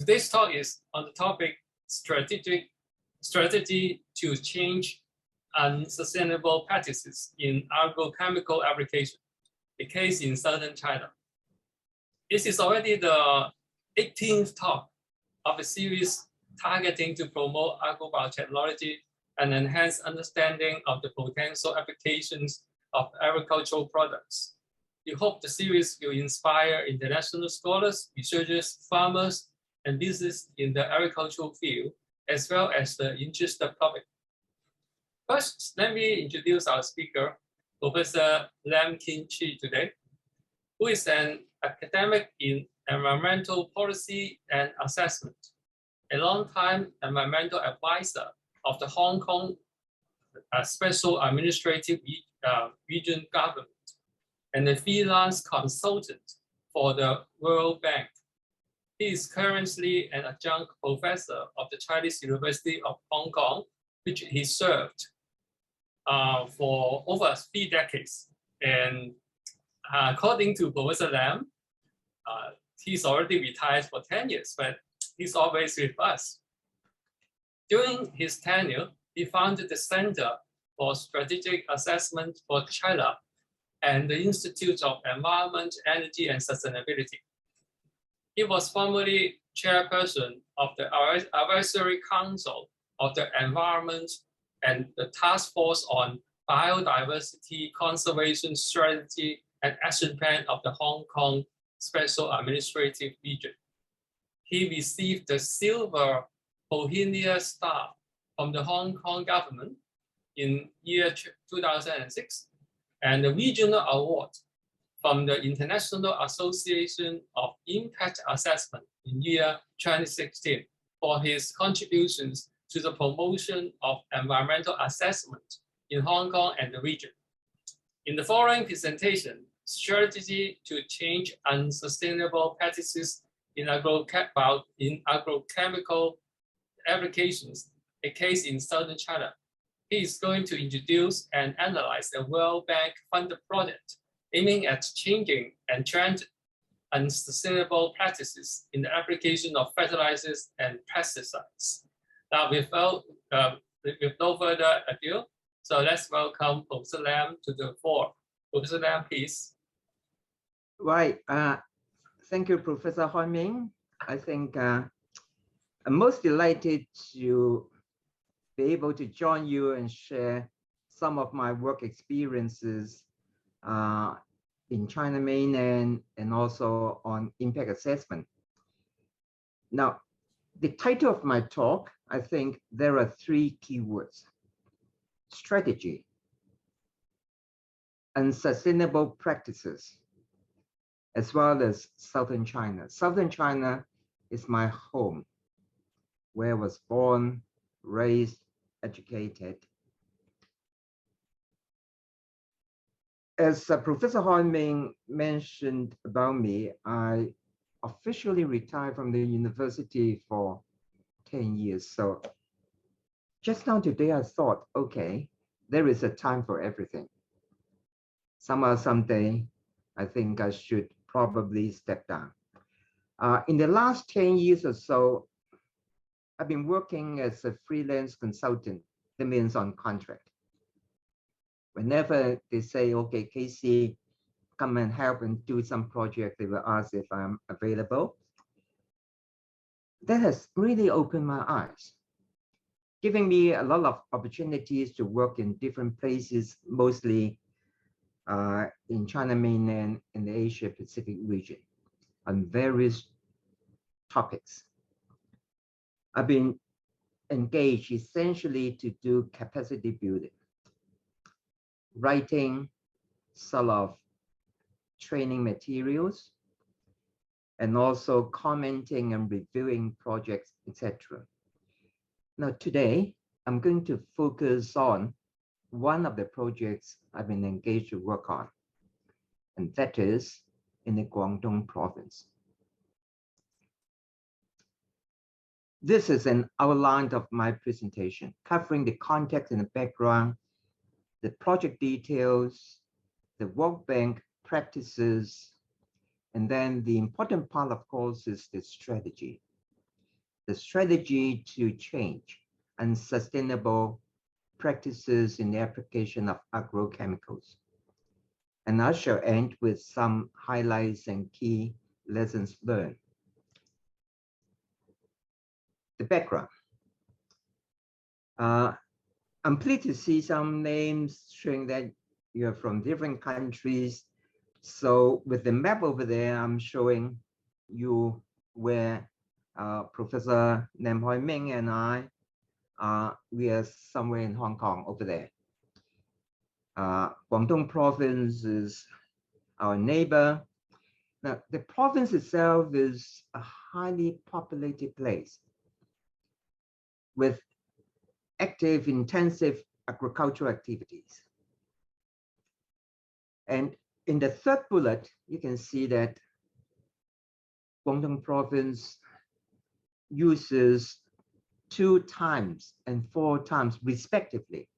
Today's talk is on the topic strategy to change unsustainable practices in agrochemical application, a case in southern China. This is already the 18th talk of a series targeting to promote agrobiotechnology and enhance understanding of the potential applications of agricultural products. We hope the series will inspire international scholars, researchers, farmers, and business in the agricultural field, as well as the interested public. First, let me introduce our speaker, Professor Prof Kin Che today, who is an academic in environmental policy and assessment, a long-time environmental advisor of the Hong Kong Special Administrative Region Government, and a freelance consultant for the World Bank. He is currently an adjunct professor of the Chinese University of Hong Kong, which he served for over 3 decades. And according to Professor Lam, he's already retired for 10 years, but he's always with us. During his tenure, he founded the Center for Strategic Assessment for China and the Institute of Environment, Energy, and Sustainability. He was formerly chairperson of the Advisory Council of the Environment and the Task Force on Biodiversity Conservation Strategy and Action Plan of the Hong Kong Special Administrative Region. He received the Silver Bohemia Star from the Hong Kong government in year 2006 and the Regional Award from the International Association of Impact Assessment in year 2016 for his contributions to the promotion of environmental assessment in Hong Kong and the region. In the following presentation, Strategy to Change Unsustainable Practices in Agrochemical Applications, a case in southern China, he is going to introduce and analyze a World Bank funded project aiming at changing entrenched unsustainable practices in the application of fertilizers and pesticides. Now, with no further ado, so let's welcome Professor Lam to the floor. Professor Lam, please. Right. Thank you, Professor Huang. I think I'm most delighted to be able to join you and share some of my work experiences in China mainland and also on impact assessment. Now, the title of my talk, I think there are 3 keywords: strategy, unsustainable practices, as well as southern China. Southern China is my home, where I was born, raised, educated. As Professor Huang mentioned about me, I officially retired from the university for 10 years. So just now today, I thought, okay, there is a time for everything. Somehow, someday, I think I should probably step down. In the last 10 years or so, I've been working as a freelance consultant. That means on contract. Whenever they say, okay, Casey, come and help and do some project, they will ask if I'm available. That has really opened my eyes, giving me a lot of opportunities to work in different places, mostly in China mainland and the Asia Pacific region on various topics. I've been engaged essentially to do capacity building, writing sort of training materials, and also commenting and reviewing projects, etc. Now today, I'm going to focus on one of the projects I've been engaged to work on, and that is in the Guangdong province. This is an outline of my presentation, covering the context and the background, the project details, the World Bank practices, and then the important part, of course, is the strategy. the strategy to change unsustainable practices in the application of agrochemicals. And I shall end with some highlights and key lessons learned. The background. I'm pleased to see some names showing that you're from different countries. So with the map over there, I'm showing you where Professor Nam Hoi Ming and I, we are somewhere in Hong Kong over there. Guangdong province is our neighbor. Now, the province itself is a highly populated place with active, intensive agricultural activities. And in the third bullet, you can see that Guangdong province uses 2 times and 4 times respectively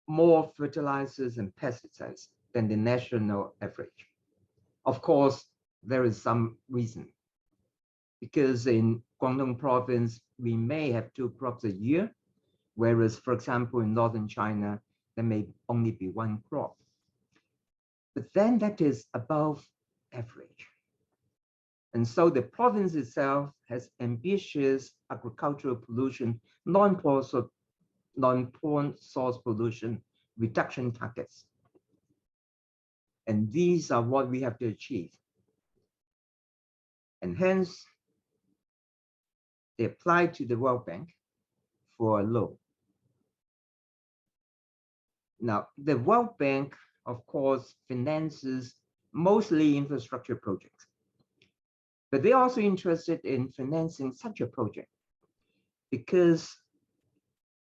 more fertilizers and pesticides than the national average. Of course, there is some reason, because in Guangdong province, we may have 2 crops a year, whereas, for example, in northern China, there may only be 1 crop. But then that is above average. And so the province itself has ambitious agricultural pollution, non-porn source pollution reduction targets. And these are what we have to achieve. And hence, they apply to the World Bank for a loan. Now, the World Bank, of course, finances mostly infrastructure projects. But they're also interested in financing such a project because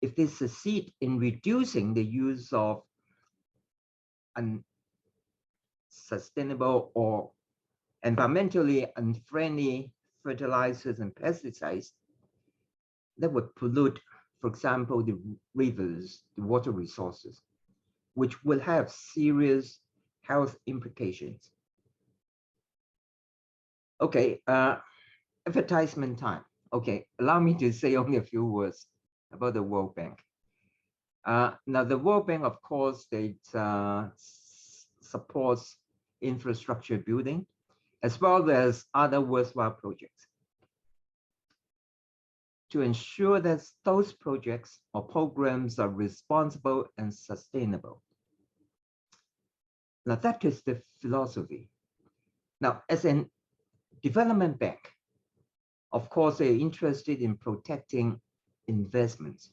if they succeed in reducing the use of unsustainable or environmentally unfriendly fertilizers and pesticides, that would pollute, for example, the rivers, the water resources, which will have serious health implications. Okay, advertisement time. Okay, allow me to say only a few words about the World Bank. Now, the World Bank, of course, they supports infrastructure building, as well as other worthwhile projects, to ensure that those projects or programs are responsible and sustainable. Now, that is the philosophy. Now, as an development bank, of course, they're interested in protecting investments.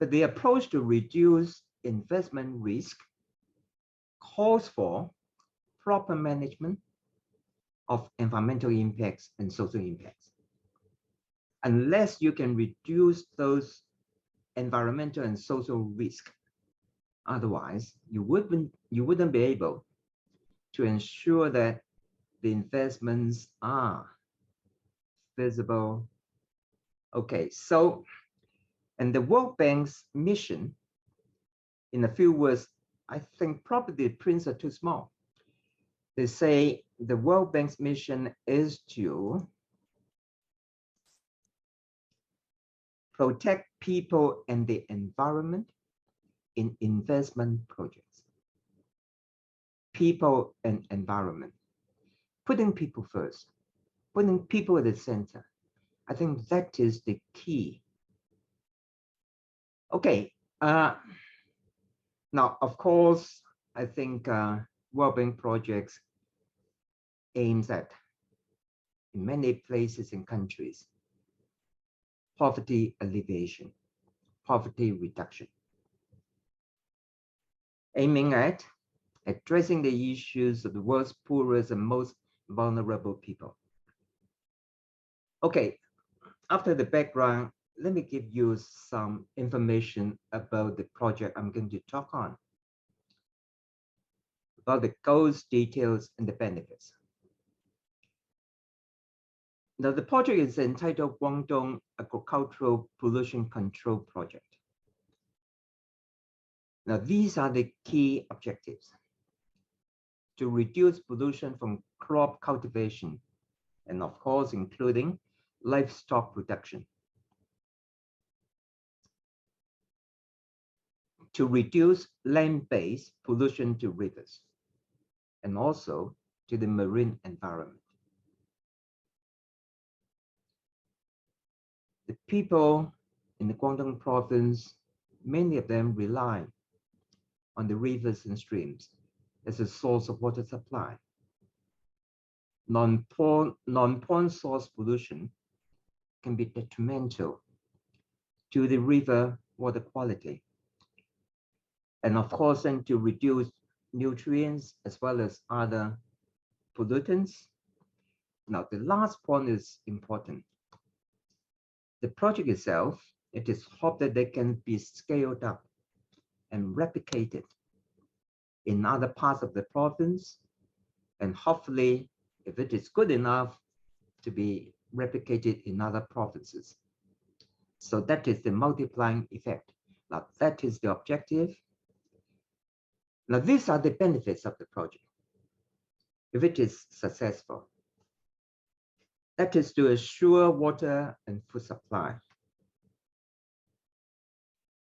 But the approach to reduce investment risk calls for proper management of environmental impacts and social impacts. Unless you can reduce those environmental and social risk, otherwise you wouldn't be able to ensure that the investments are feasible. Okay, so, and the World Bank's mission, in a few words, I think probably the prints are too small. They say the World Bank's mission is to protect people and the environment in investment projects. People and environment. Putting people first, putting people at the center. I think that is the key. Okay, now, of course, I think World Bank projects aims at, in many places and countries, poverty alleviation, poverty reduction, aiming at addressing the issues of the world's poorest and most vulnerable people. Okay, after the background, let me give you some information about the project I'm going to talk on, about the goals, details, and the benefits. Now, the project is entitled Guangdong Agricultural Pollution Control Project. Now, these are the key objectives: to reduce pollution from crop cultivation and of course, including livestock production, to reduce land-based pollution to rivers and also to the marine environment. The people in the Guangdong province, many of them rely on the rivers and streams as a source of water supply. Non-pond source pollution can be detrimental to the river water quality, and of course, then to reduce nutrients as well as other pollutants. Now, the last point is important. The project itself, it is hoped that they can be scaled up and replicated in other parts of the province, and hopefully, if it is good enough, to be replicated in other provinces. So that is the multiplying effect. Now, that is the objective. Now, these are the benefits of the project. If it is successful, that is to assure water and food supply,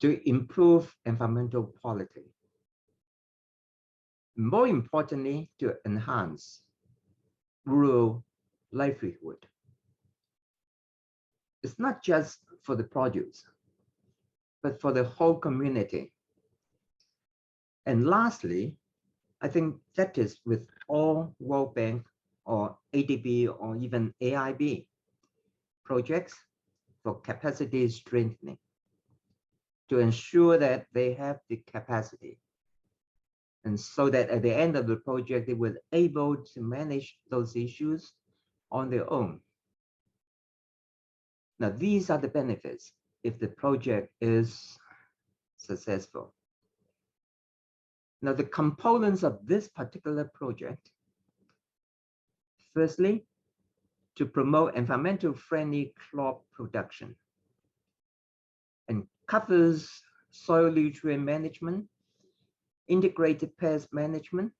to improve environmental quality, more importantly, to enhance rural livelihood. It's not just for the produce, but for the whole community. And lastly, I think that is with all World Bank or ADB or even AIB projects for capacity strengthening, to ensure that they have the capacity, and so that at the end of the project, they were able to manage those issues on their own. Now, these are the benefits if the project is successful. Now, the components of this particular project, firstly, to promote environmental friendly crop production, and covers soil nutrient management, integrated pest management,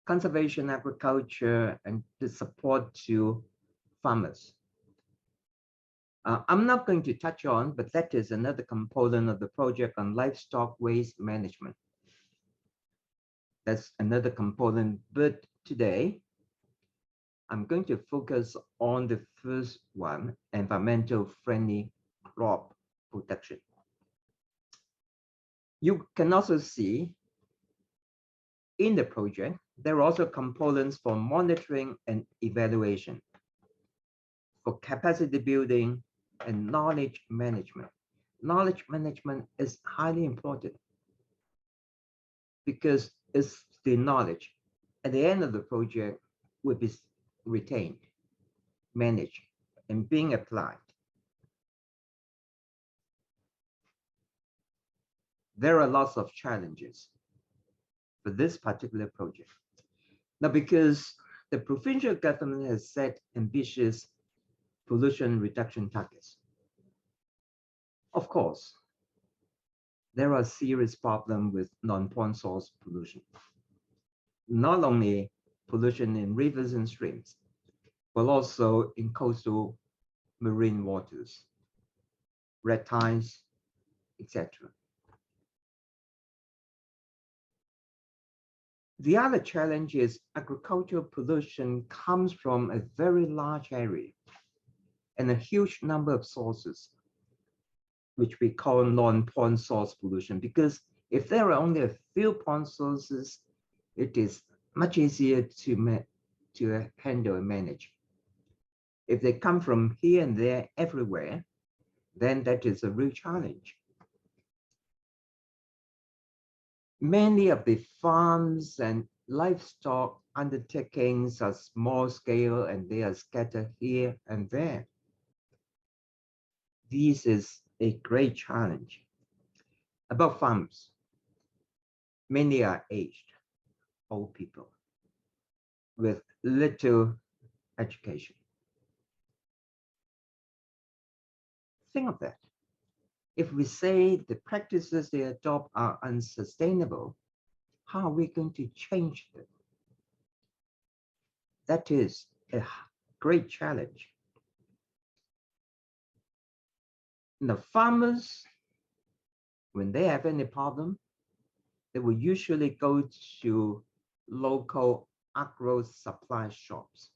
conservation agriculture, and the support to farmers. I'm not going to touch on, but that is another component of the project on livestock waste management. That's another component, but today, I'm going to focus on the first one, environmental friendly crop production. You can also see in the project, there are also components for monitoring and evaluation, for capacity building and knowledge management. Knowledge management is highly important because it's the knowledge at the end of the project will be retained, managed, and being applied. There are lots of challenges for this particular project. Now, because the provincial government has set ambitious pollution reduction targets, of course, there are serious problems with non-pond source pollution. Not only pollution in rivers and streams, but also in coastal marine waters, red tides, etc. The other challenge is agricultural pollution comes from a very large area and a huge number of sources, which we call non-pond source pollution, because if there are only a few pond sources, it is much easier to handle and manage. If they come from here and there everywhere, then that is a real challenge. Many of the farms and livestock undertakings are small scale and they are scattered here and there. This is a great challenge. About farms, many are aged, old people with little education. Think of that. If we say the practices they adopt are unsustainable, how are we going to change them? That is a great challenge. The farmers, when they have any problem, they will usually go to local agro supply shops.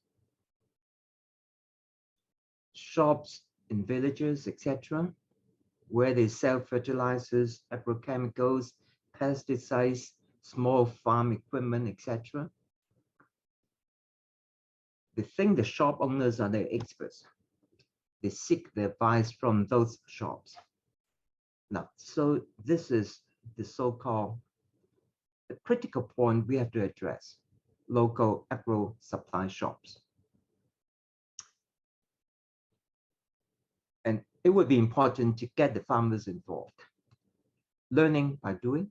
Shops in villages, etc., where they sell fertilizers, agrochemicals, pesticides, small farm equipment, etc. They think the shop owners are the experts. They seek the advice from those shops. Now, so this is the so-called the critical point we have to address: local agro supply shops. And it would be important to get the farmers involved. Learning by doing.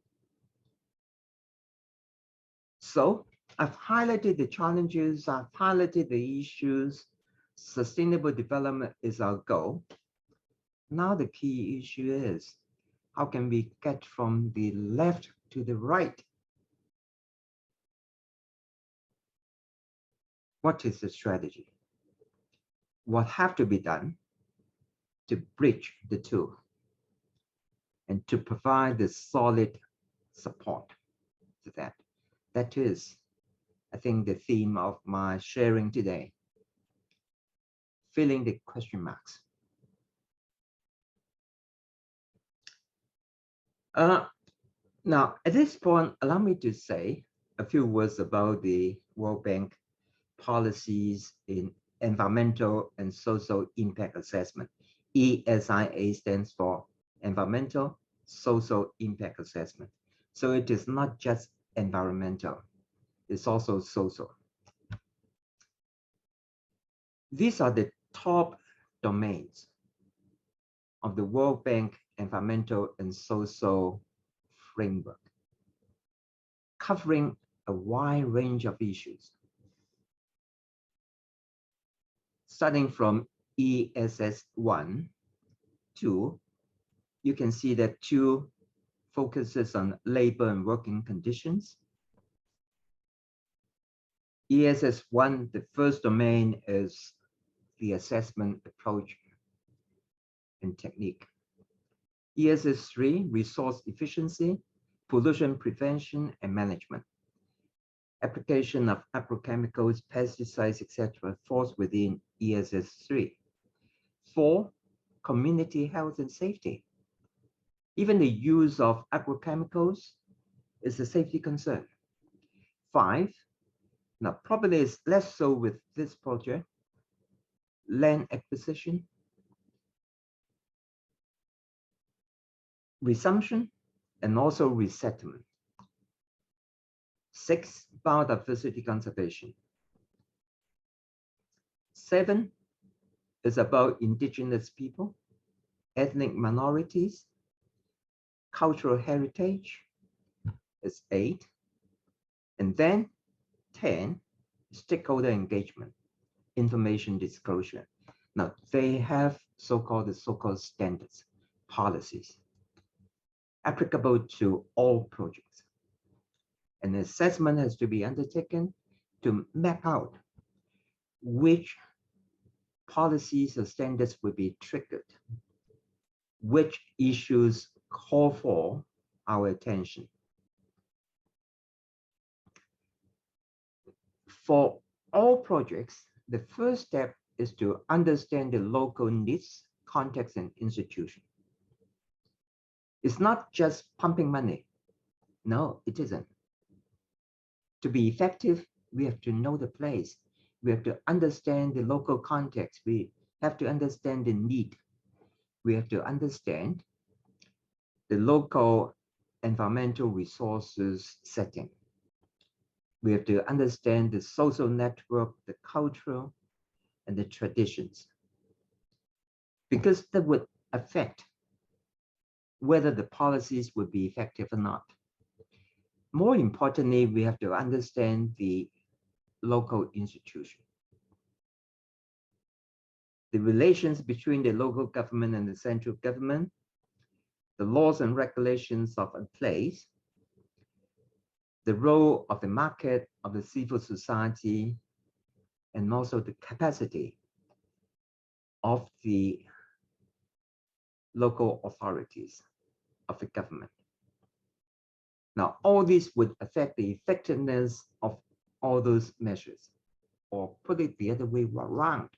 So I've highlighted the challenges, I've highlighted the issues. Sustainable development is our goal. Now the key issue is, how can we get from the left to the right? What is the strategy? What have to be done to bridge the two and to provide the solid support to that? That is, I think, the theme of my sharing today. Filling the question marks. Now, at this point, allow me to say a few words about the World Bank policies in environmental and social impact assessment. ESIA stands for Environmental Social Impact Assessment. So it is not just environmental, it's also social. These are the top domains of the World Bank Environmental and Social Framework, covering a wide range of issues. Starting from ESS 1, 2, you can see that 2 focuses on labor and working conditions. ESS 1, the first domain is the assessment approach and technique. ESS 3, resource efficiency, pollution prevention and management. Application of agrochemicals, pesticides, etc. falls within ESS 3. 4, community health and safety. Even the use of agrochemicals is a safety concern. 5, now probably is less so with this project, land acquisition, resumption, and also resettlement. 6, biodiversity conservation. 7 is about indigenous people, ethnic minorities, cultural heritage. It's 8. And then 10, stakeholder engagement, information disclosure. Now they have so-called standards, policies, applicable to all projects. An assessment has to be undertaken to map out which policies or standards will be triggered, which issues call for our attention. For all projects, the first step is to understand the local needs, context, and institution. It's not just pumping money. No, it isn't. To be effective, we have to know the place. We have to understand the local context. We have to understand the need. We have to understand the local environmental resources setting. We have to understand the social network, the cultural, and the traditions, because that would affect whether the policies would be effective or not. More importantly, we have to understand the local institution, the relations between the local government and the central government, the laws and regulations of a place, the role of the market, of the civil society, and also the capacity of the local authorities of the government. Now, all this would affect the effectiveness of all those measures. Or put it the other way around,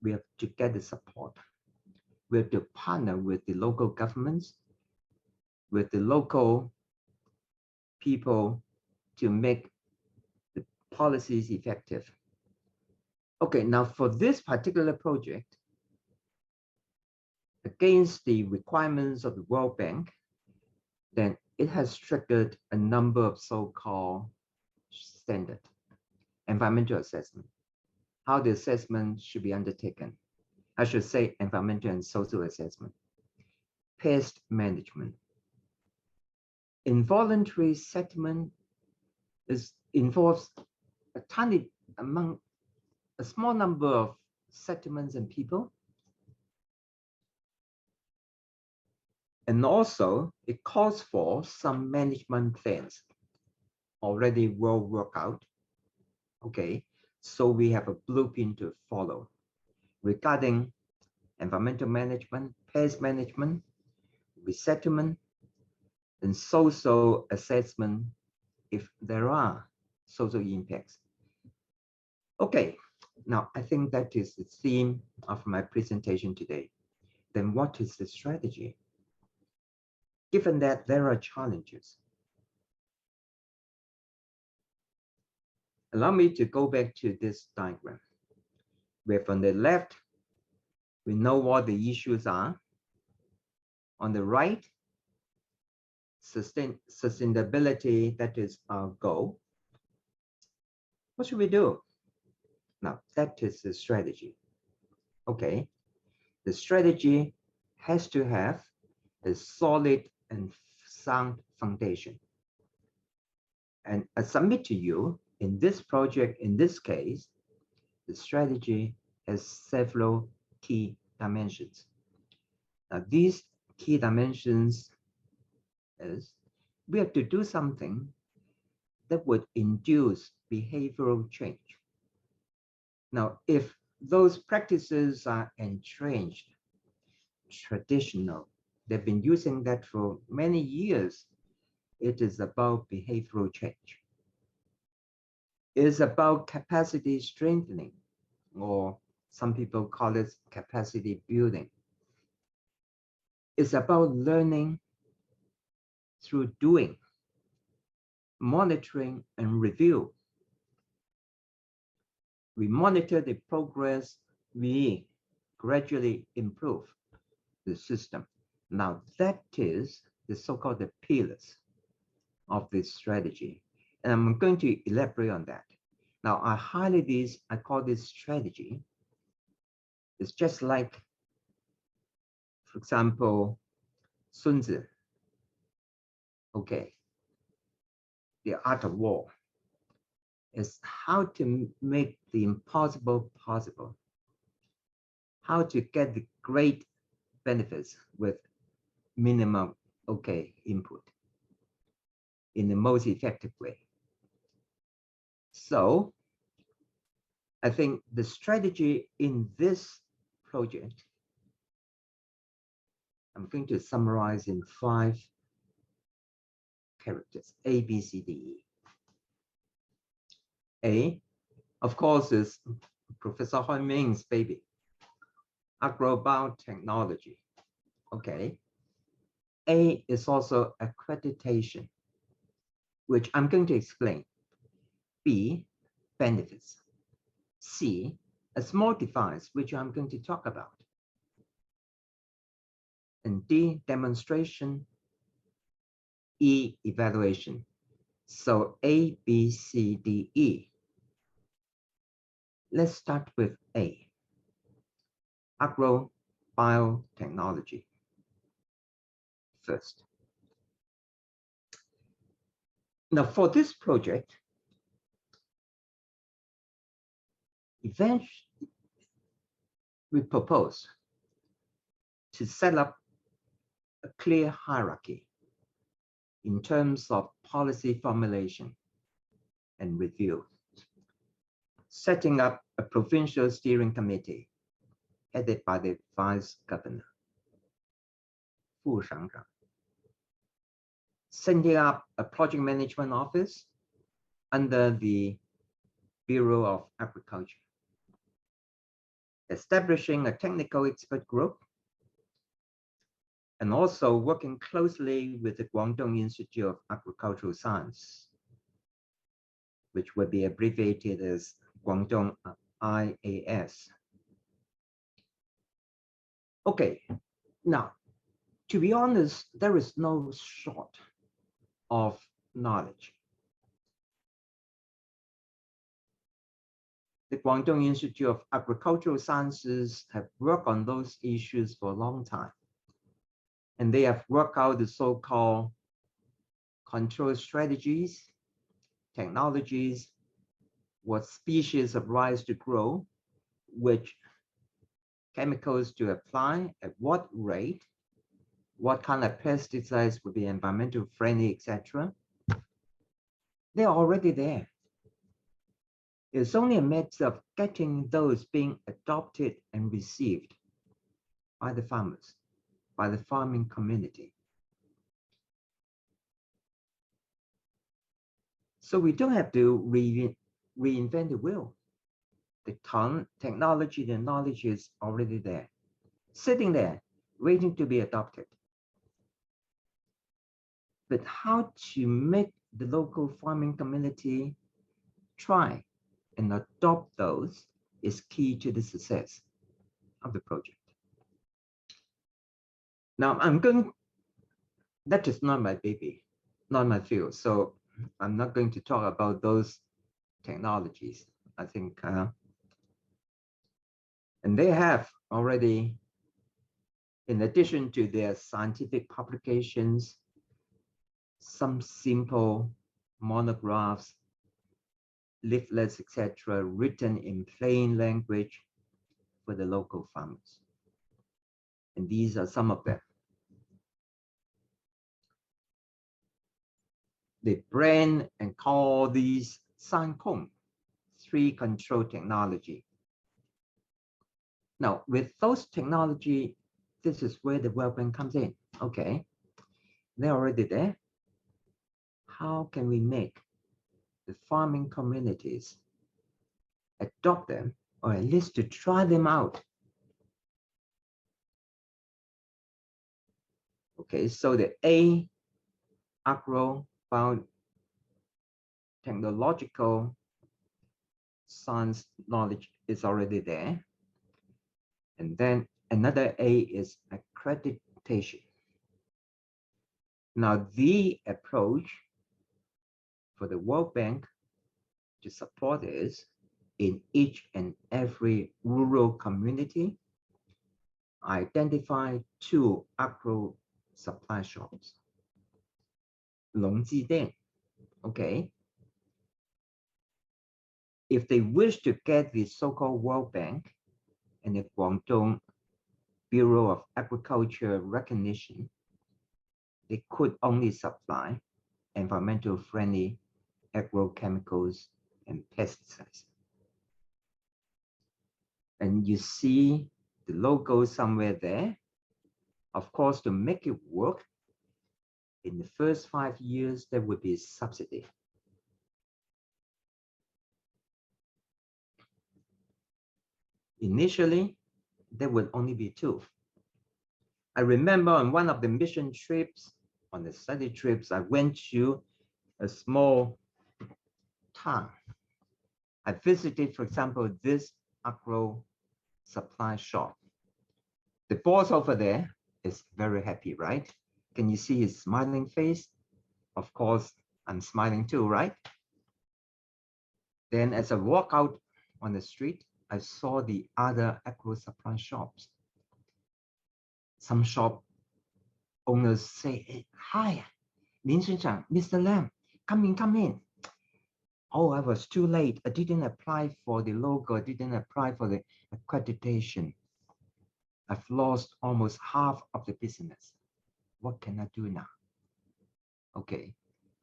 we have to get the support. We have to partner with the local governments, with the local people to make the policies effective. Okay, now for this particular project, against the requirements of the World Bank, then it has triggered a number of so-called standard environmental assessment, how the assessment should be undertaken. I should say environmental and social assessment, pest management. Involuntary settlement involves a small number of settlements and people. And also it calls for some management plans already well worked out. Okay, so we have a blueprint to follow regarding environmental management, pest management, resettlement, and social assessment if there are social impacts. Okay, now I think that is the theme of my presentation today. Then what is the strategy? Given that there are challenges, allow me to go back to this diagram, where from the left, we know what the issues are. On the right, sustainability, that is our goal. What should we do? Now, that is the strategy. Okay, the strategy has to have a solid and sound foundation. And I submit to you, in this project, in this case, the strategy has several key dimensions. Now, these key dimensions is we have to do something that would induce behavioral change. Now, if those practices are entrenched, traditional, they've been using that for many years, it is about behavioral change. It is about capacity strengthening, or some people call it capacity building. It's about learning through doing, monitoring and review. We monitor the progress, we gradually improve the system. Now that is the so-called the pillars of this strategy. And I'm going to elaborate on that. Now I highlight this, I call this strategy. It's just like, for example, Sun Tzu. Okay, the art of war is how to make the impossible possible, how to get the great benefits with minimum input in the most effective way. So I think the strategy in this project, I'm going to summarize in 5 characters, A, B, C, D, E. A, of course, is Professor Hoi Ming's baby, Agrobiotechnology. Okay. A is also accreditation, which I'm going to explain. B, benefits. C, a small device, which I'm going to talk about. And D, demonstration. E, evaluation. So A, B, C, D, E. Let's start with A, agrobiotechnology. First. Now for this project, eventually we propose to set up a clear hierarchy in terms of policy formulation and review. setting up a provincial steering committee headed by the vice governor, 副省长, setting up a project management office under the Bureau of Agriculture, establishing a technical expert group, and also working closely with the Guangdong Institute of Agricultural Science, which would be abbreviated as Guangdong IAS. Okay, now, to be honest, there is no short of knowledge. The Guangdong Institute of Agricultural Sciences have worked on those issues for a long time. And they have worked out the so-called control strategies, technologies, what species of rice to grow, which chemicals to apply, at what rate, what kind of pesticides would be environmental friendly, etc. They're already there. It's only a matter of getting those being adopted and received by the farmers, by the farming community. So we don't have to reinvent the wheel. The technology, the knowledge is already there, sitting there, waiting to be adopted. But how to make the local farming community try and adopt those is key to the success of the project. Now, that is not my baby, not my field. So I'm not going to talk about those technologies. I think, and they have already, in addition to their scientific publications, some simple monographs, leaflets, etc., written in plain language for the local farmers. And these are some of them. They brand and call these Sankong, 3 control technology. Now, with those technology, this is where the well-being comes in. Okay, they're already there. How can we make the farming communities adopt them, or at least to try them out? Okay, so the agro biotechnological science knowledge is already there. And then another A is accreditation. Now, the approach for the World Bank to support is in each and every rural community, identify 2 agro supply shops. 农机店, okay. If they wish to get the so-called World Bank and the Guangdong Bureau of Agriculture recognition, they could only supply environmental friendly agrochemicals and pesticides. And you see the logo somewhere there. Of course, to make it work, in the first 5 years, there would be a subsidy. Initially, there would only be 2. I remember on one of the mission trips, on the study trips, I went to a small town. I visited, for example, this agro supply shop. The boss over there is very happy, right? Can you see his smiling face? Of course, I'm smiling too, right? Then as I walk out on the street, I saw the other agro supply shops. Some shop owners say, hey, hi, Lin Sheng, Mr. Lam, come in. Oh, I was too late. I didn't apply for the logo. I didn't apply for the accreditation. I've lost almost half of the business. What can I do now? Okay,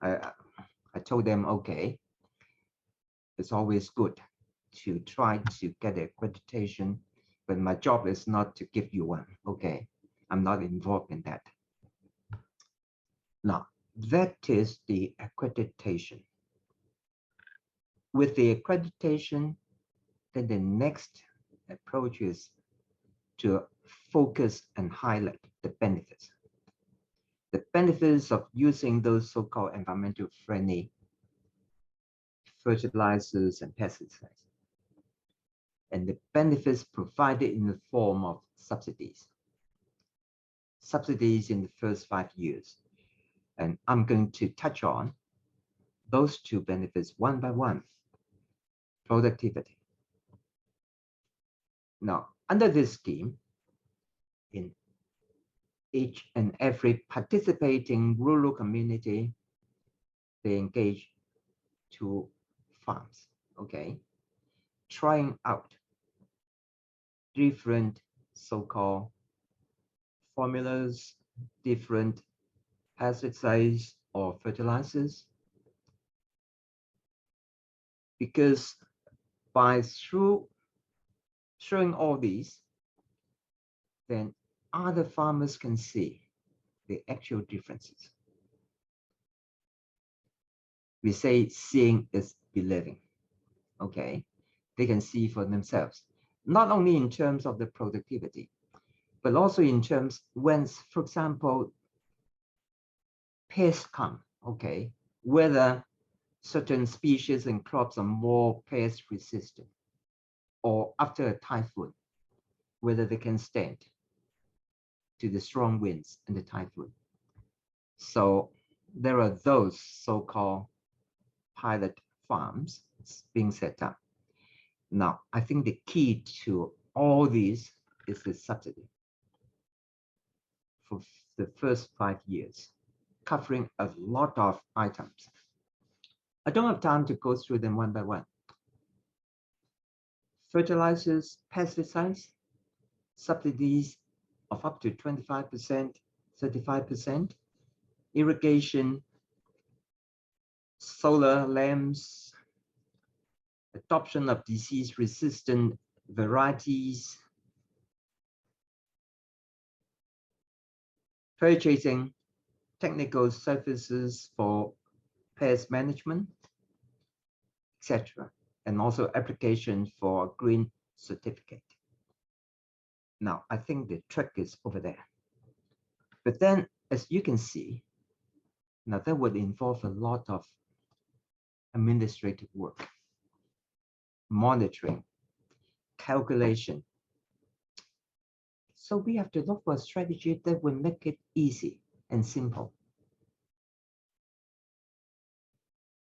I told them, okay, it's always good to try to get accreditation, but my job is not to give you one. Okay, I'm not involved in that. Now, that is the accreditation. With the accreditation, then the next approach is to focus and highlight the benefits. The benefits of using those so-called environmental friendly fertilizers and pesticides, and the benefits provided in the form of subsidies. Subsidies in the first 5 years. And I'm going to touch on those two benefits one by one. Productivity. Now, under this scheme, in each and every participating rural community, they engage 2 farms, okay, trying out different so-called formulas, different pesticides or fertilizers, because by showing all these, then other farmers can see the actual differences. We say seeing is believing, okay? They can see for themselves, not only in terms of the productivity, but also in terms when, for example, pests come, okay? Whether certain species and crops are more pest resistant, or after a typhoon, whether they can stand to the strong winds and the typhoon. So there are those so-called pilot farms being set up. Now, I think the key to all these is the subsidy for the first 5 years, covering a lot of items. I don't have time to go through them one by one. Fertilizers, pesticides, subsidies of up to 25%, 35%, irrigation, solar lamps, adoption of disease-resistant varieties, purchasing technical services for pest management, etc., and also application for a green certificate. Now, I think the trick is over there. But then, as you can see, now that would involve a lot of administrative work, monitoring, calculation. So we have to look for a strategy that will make it easy and simple.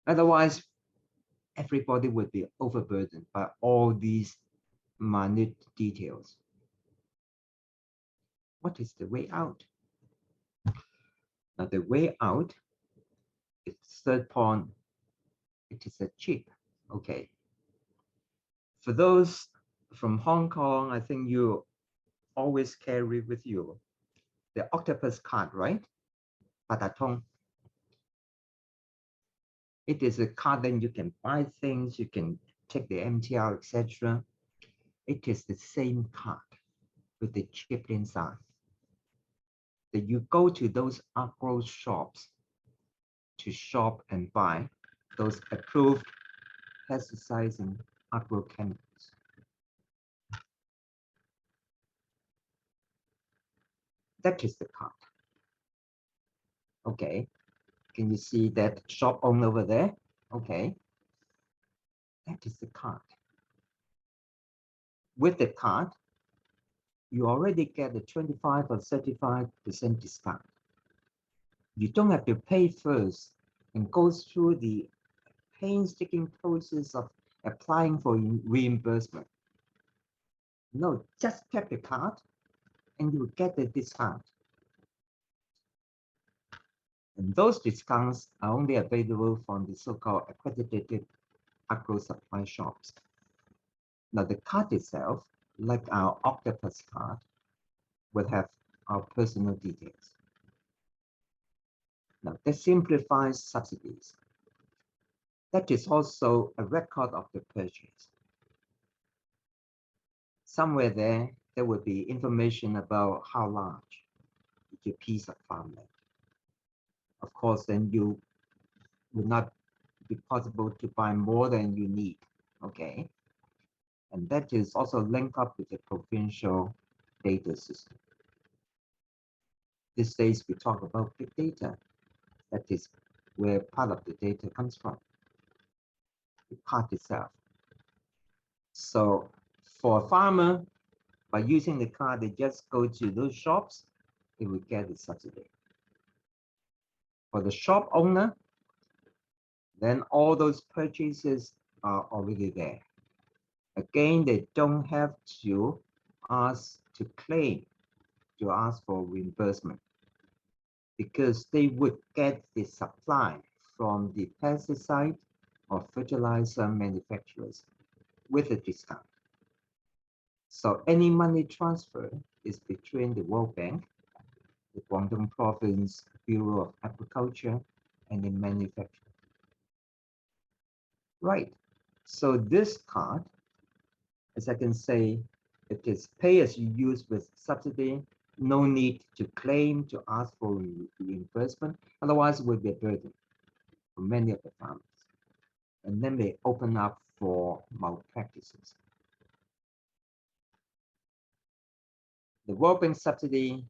Otherwise, everybody would be overburdened by all these minute details. What is the way out? Now, the way out is third point. It is a chip. Okay. For those from Hong Kong, I think you always carry with you the Octopus Card, right? Patatong. It is a card that you can buy things, you can take the MTR, etc. It is the same card with the chip inside. That you go to those agro shops to shop and buy those approved pesticides and agrochemicals. That is the card. Okay. Can you see that shop owner over there? Okay. That is the card. With the card, you already get a 25 or 35% discount. You don't have to pay first and go through the painstaking process of applying for reimbursement. No, just tap the card and you will get the discount. And those discounts are only available from the so-called accredited agro supply shops. Now, the card itself, like our Octopus Card, will have our personal details. Now, that simplifies subsidies. That is also a record of the purchase. somewhere there would be information about how large your piece of farmland. Of course, then you would not be possible to buy more than you need, okay? And that is also linked up with the provincial data system. These days we talk about big data. That is where part of the data comes from, the card itself. So for a farmer, by using the card, they just go to those shops, they will get the subsidy. For the shop owner, then all those purchases are already there. Again, they don't have to ask to claim, to ask for reimbursement, because they would get the supply from the pesticide or fertilizer manufacturers with a discount. So any money transfer is between the World Bank, the Guangdong Province Bureau of Agriculture, and the manufacturer. Right. So this card, as I can say, it is pay as you use with subsidy. No need to claim, to ask for reimbursement. Otherwise, it will be a burden for many of the farmers. And then they open up for malpractices. The World Bank subsidy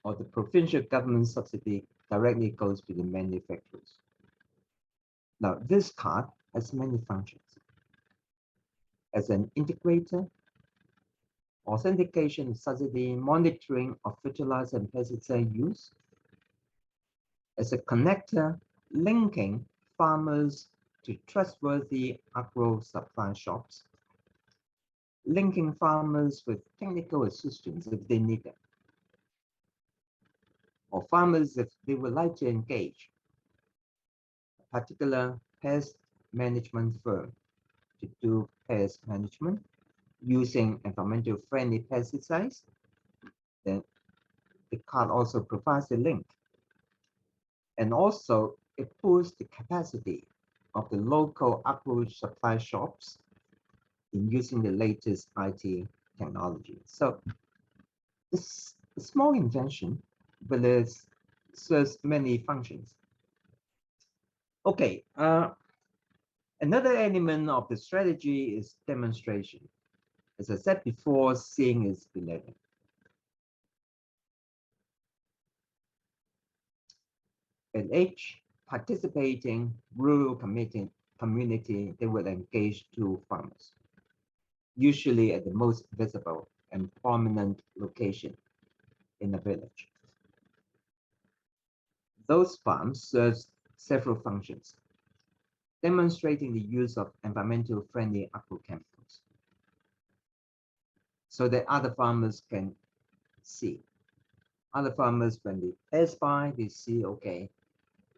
or the provincial government subsidy directly goes to the manufacturers. Now, this card has many functions. As an integrator, authentication, subsidy, monitoring of fertilizer and pesticide use, as a connector linking farmers to trustworthy agro supply shops, linking farmers with technical assistance if they need it, or farmers if they would like to engage a particular pest management firm to do pest management using environmental friendly pesticides, then the card also provides a link. And also it boosts the capacity of the local agro supply shops in using the latest IT technology. So it's a small invention, but it serves many functions. Okay, another element of the strategy is demonstration. As I said before, seeing is believing. At each participating rural community, they will engage two farmers, usually at the most visible and prominent location in the village. Those farms serve several functions, demonstrating the use of environmental friendly agrochemicals, so that other farmers can see. Other farmers, when they pass by, they see, okay,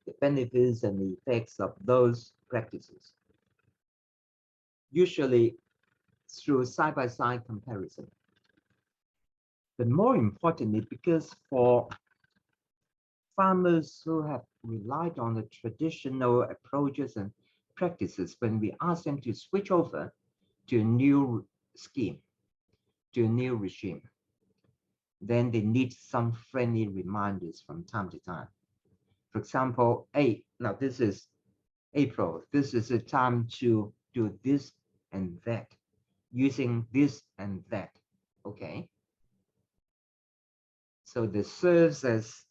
the benefits and the effects of those practices, usually through side-by-side comparison. But more importantly, because for farmers who have relied on the traditional approaches and practices, when we ask them to switch over to a new scheme, to a new regime, then they need some friendly reminders from time to time. For example, now this is April, this is a time to do this and that, using this and that, okay? So this serves as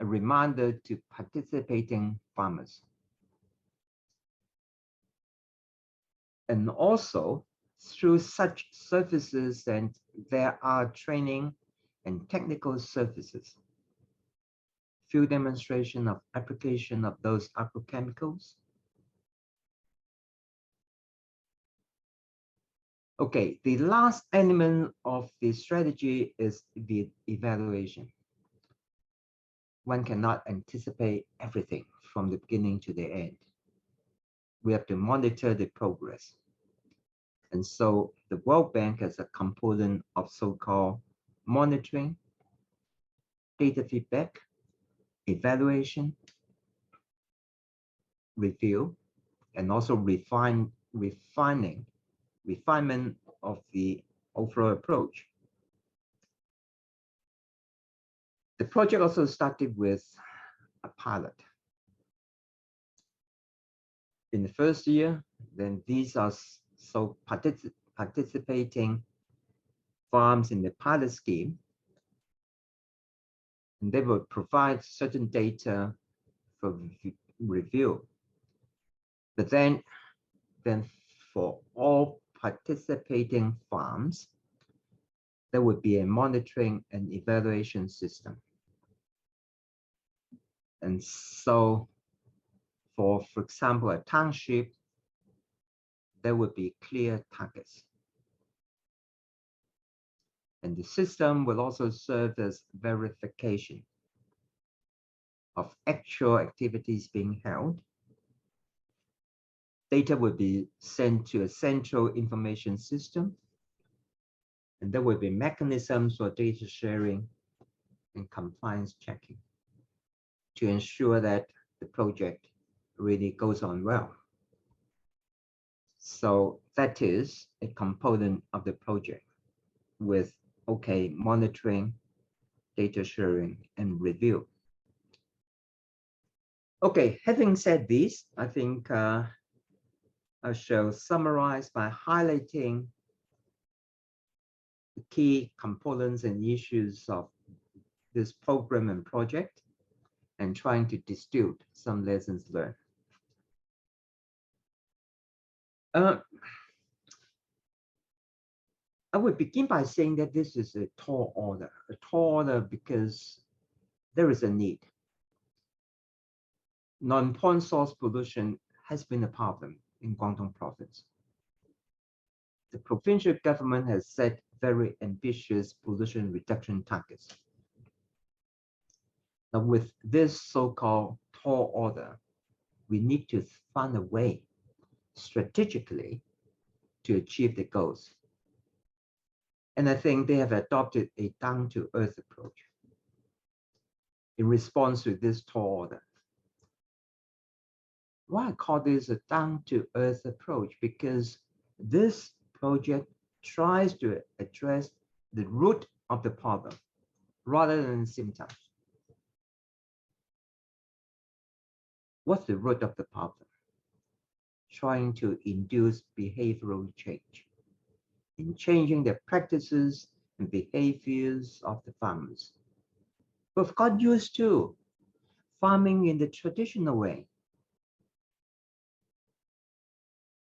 a reminder to participating farmers. And also, through such services, and there are training and technical services, field demonstration of application of those agrochemicals. Okay, the last element of the strategy is the evaluation. One cannot anticipate everything from the beginning to the end. We have to monitor the progress. And so the World Bank has a component of so-called monitoring, data feedback, evaluation, review, and also refinement of the overall approach. The project also started with a pilot. In the first year, then these are participating farms in the pilot scheme, and they will provide certain data for review. But then for all participating farms, there would be a monitoring and evaluation system. And so for example, a township, there would be clear targets. And the system will also serve as verification of actual activities being held. Data will be sent to a central information system, and there will be mechanisms for data sharing and compliance checking to ensure that the project really goes on well. So that is a component of the project with monitoring, data sharing, and review. Okay, having said this, I think I shall summarize by highlighting the key components and issues of this program and project, and trying to distill some lessons learned. I would begin by saying that this is a tall order because there is a need. Non-point source pollution has been a problem in Guangdong province. The provincial government has set very ambitious pollution reduction targets. Now, with this so-called tall order, we need to find a way strategically to achieve the goals. And I think they have adopted a down-to-earth approach in response to this tall order. Why I call this a down-to-earth approach? Because this project tries to address the root of the problem rather than symptoms. What's the root of the problem? Trying to induce behavioral change in changing the practices and behaviors of the farmers. We've got used to farming in the traditional way.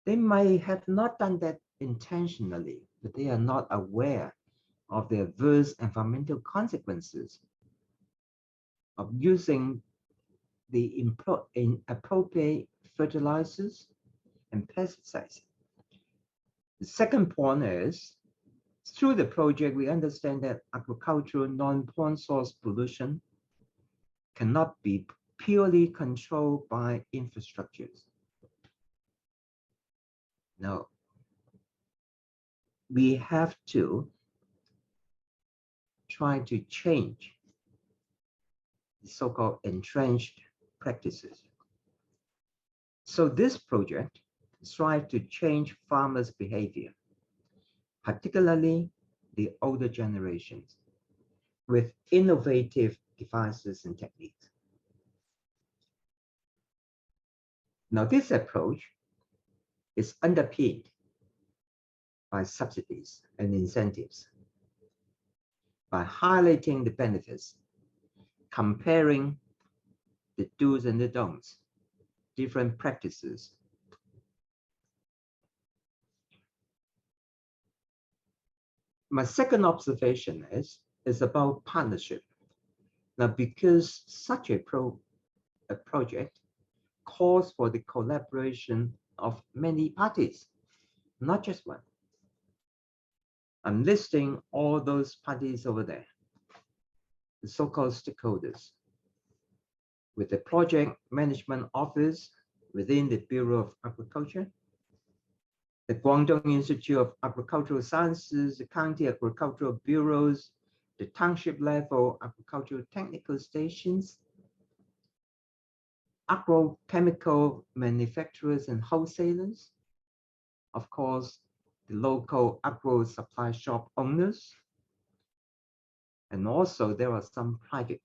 They might have not done that intentionally, but they are not aware of the adverse environmental consequences of using the inappropriate fertilizers and pesticides. The second point is, through the project, we understand that agricultural non-point source pollution cannot be purely controlled by infrastructures. No, we have to try to change the so-called entrenched practices. So this project strives to change farmers' behavior, particularly the older generations, with innovative devices and techniques. Now, this approach is underpinned by subsidies and incentives, by highlighting the benefits, comparing the do's and the don'ts, different practices. My second observation is about partnership. Now, because such a project calls for the collaboration of many parties, not just one. I'm listing all those parties over there, the so-called stakeholders, with the project management office within the Bureau of Agriculture, the Guangdong Institute of Agricultural Sciences, the county agricultural bureaus, the township level agricultural technical stations, agrochemical manufacturers and wholesalers, of course, the local agro supply shop owners, and also there are some private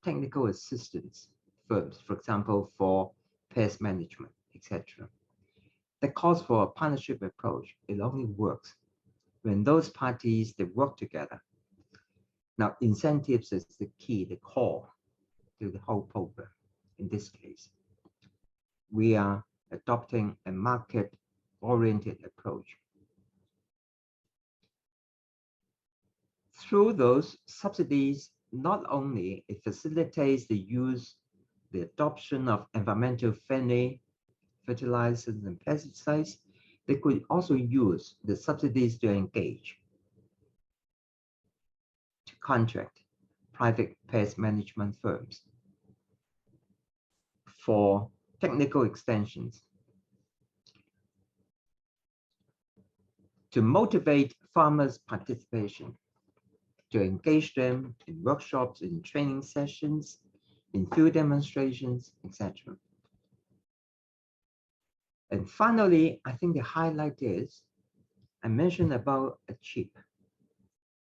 technical assistance firms, for example, for pest management, etc. That calls for a partnership approach. It only works when those parties, they work together. Now, incentives is the key, the core to the whole program. In this case, we are adopting a market-oriented approach. Through those subsidies, not only it facilitates the use, the adoption of environmental friendly fertilizers and pesticides, they could also use the subsidies to engage, to contract private pest management firms for technical extensions, to motivate farmers' participation, to engage them in workshops, in training sessions, in field demonstrations, etc. And finally, I think the highlight is, I mentioned about a chip,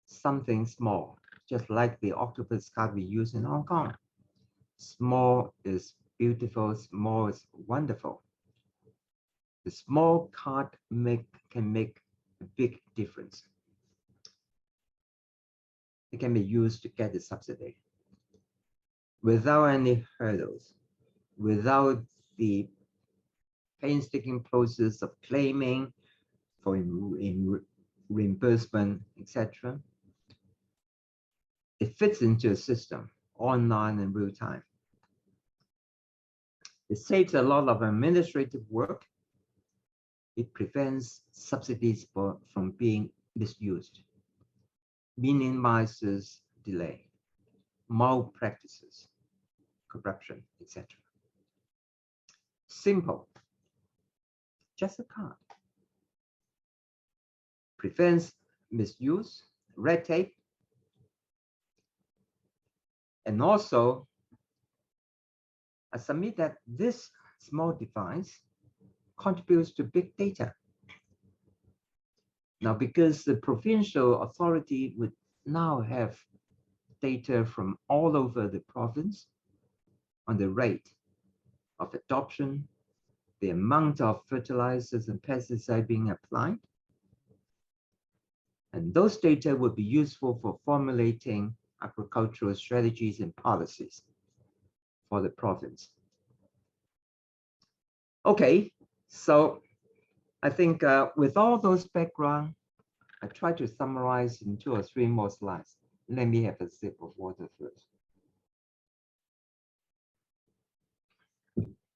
something small, just like the Octopus Card we use in Hong Kong. Small is beautiful, small is wonderful. The small card can make a big difference. It can be used to get the subsidy without any hurdles, without the painstaking process of claiming for reimbursement, etc. It fits into a system, online and real time. It saves a lot of administrative work. It prevents subsidies from being misused, minimizes delay, malpractices, corruption, etc. Simple, just a card. Prevents misuse, red tape, and also I submit that this small device contributes to big data. Now, because the provincial authority would now have data from all over the province on the rate of adoption, the amount of fertilizers and pesticides being applied. And those data would be useful for formulating agricultural strategies and policies for the province. Okay, so I think with all those background, I try to summarize in 2 or 3 more slides. Let me have a sip of water first.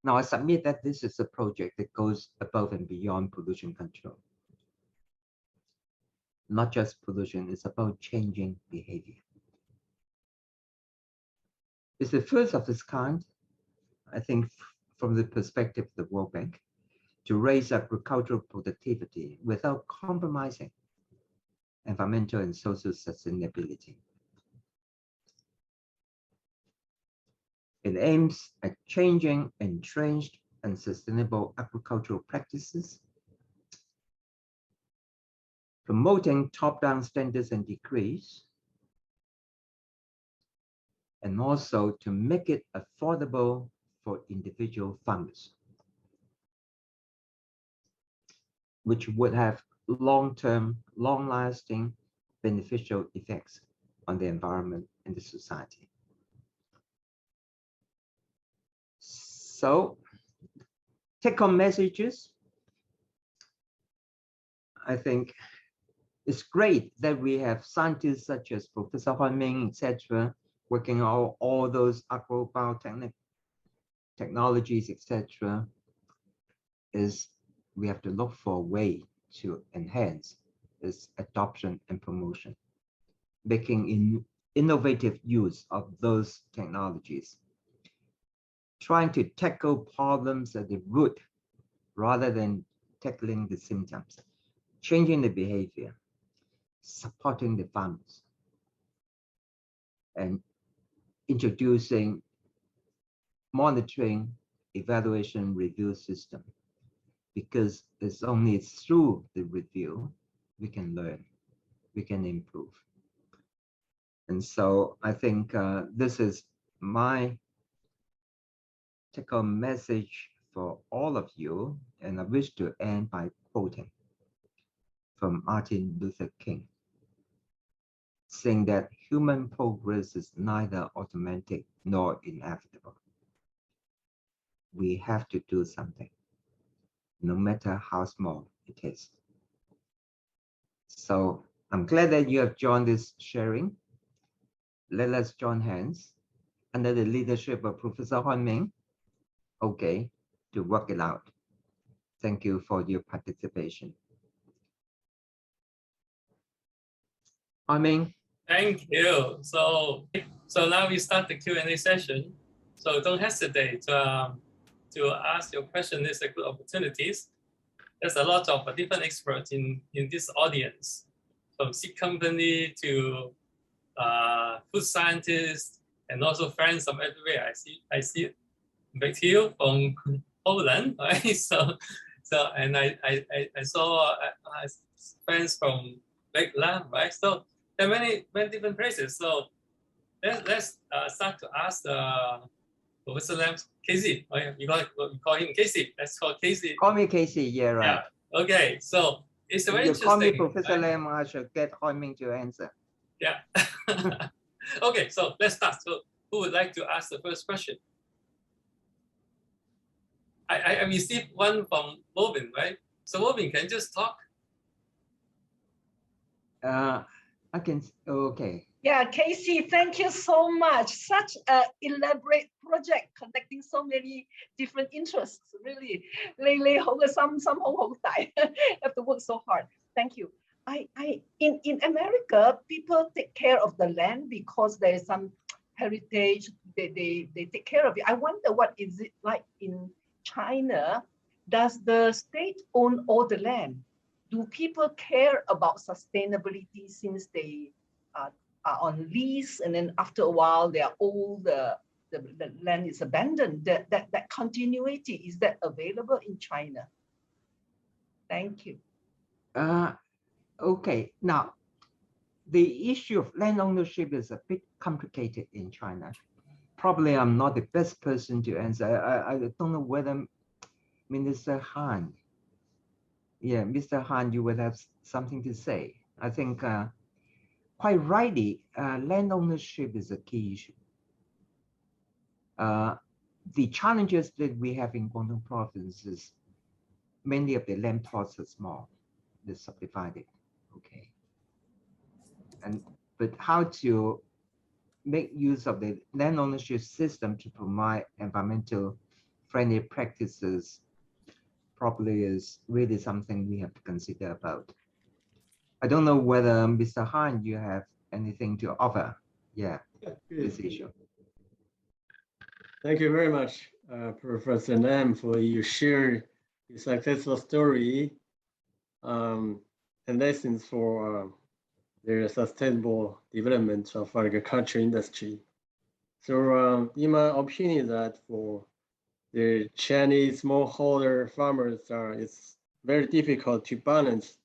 Now I submit that this is a project that goes above and beyond pollution control. Not just pollution, it's about changing behavior. It's the first of its kind, I think, from the perspective of the World Bank, to raise agricultural productivity without compromising environmental and social sustainability. It aims at changing entrenched and sustainable agricultural practices, promoting top-down standards and decrees, and also to make it affordable for individual farmers, which would have long-term, long-lasting beneficial effects on the environment and the society. So, take-home messages. I think it's great that we have scientists such as Professor Huang, etc., working on all those agrobiotechnologies, etc. Is we have to look for a way to enhance its adoption and promotion, making innovative use of those technologies, trying to tackle problems at the root rather than tackling the symptoms, changing the behavior, supporting the farmers, and introducing monitoring, evaluation, review system because it's only through the review we can learn, we can improve. And so I think this is my take-home message for all of you, and I wish to end by quoting from Martin Luther King, saying that human progress is neither automatic nor inevitable. We have to do something, no matter how small it is. So I'm glad that you have joined this sharing. Let us join hands under the leadership of Professor Huan Ming, okay, to work it out. Thank you for your participation. Huan Ming. Thank you. So now we start the Q&A session. So don't hesitate to ask your question. There's a good opportunities. There's a lot of different experts in this audience, from seed company to food scientists, and also friends from everywhere. I see Big Hill from Poland, right? So and I saw friends from Big Lam, right? So there are many different places. So let's start to ask Professor Lam, Casey. Oh, yeah, you call him Casey. Let's call Casey. Call me Casey, yeah, right. Yeah. Okay, so it's very interesting. You call me Professor right? Lam, I should get Huan Ming to answer. Yeah. Okay, so let's start. So who would like to ask the first question? I received one from Robin, right? So Robin, can you just talk? I can, okay. Yeah, Casey, thank you so much. Such an elaborate project connecting so many different interests. Really, some have to work so hard. Thank you. In America, people take care of the land because there is some heritage. They take care of it. I wonder what is it like in China? Does the state own all the land? Do people care about sustainability since they are on lease, and then after a while they are all the land is abandoned? That continuity, is that available in China? Thank you. Okay, now the issue of land ownership is a bit complicated in China. Probably I'm not the best person to answer. I don't know whether Minister Han. Yeah, Mr. Han, you would have something to say. I think quite rightly, land ownership is a key issue. The challenges that we have in Guangdong province is many of the land plots are small, they're subdivided, okay. But how to make use of the land ownership system to promote environmental friendly practices probably is really something we have to consider about. I don't know whether Mr. Han, you have anything to offer. Yeah, this issue. Thank you very much, Professor Lam, for you share your successful story and lessons for the sustainable development of agriculture industry. So in my opinion, that for the Chinese smallholder farmers, it's very difficult to balance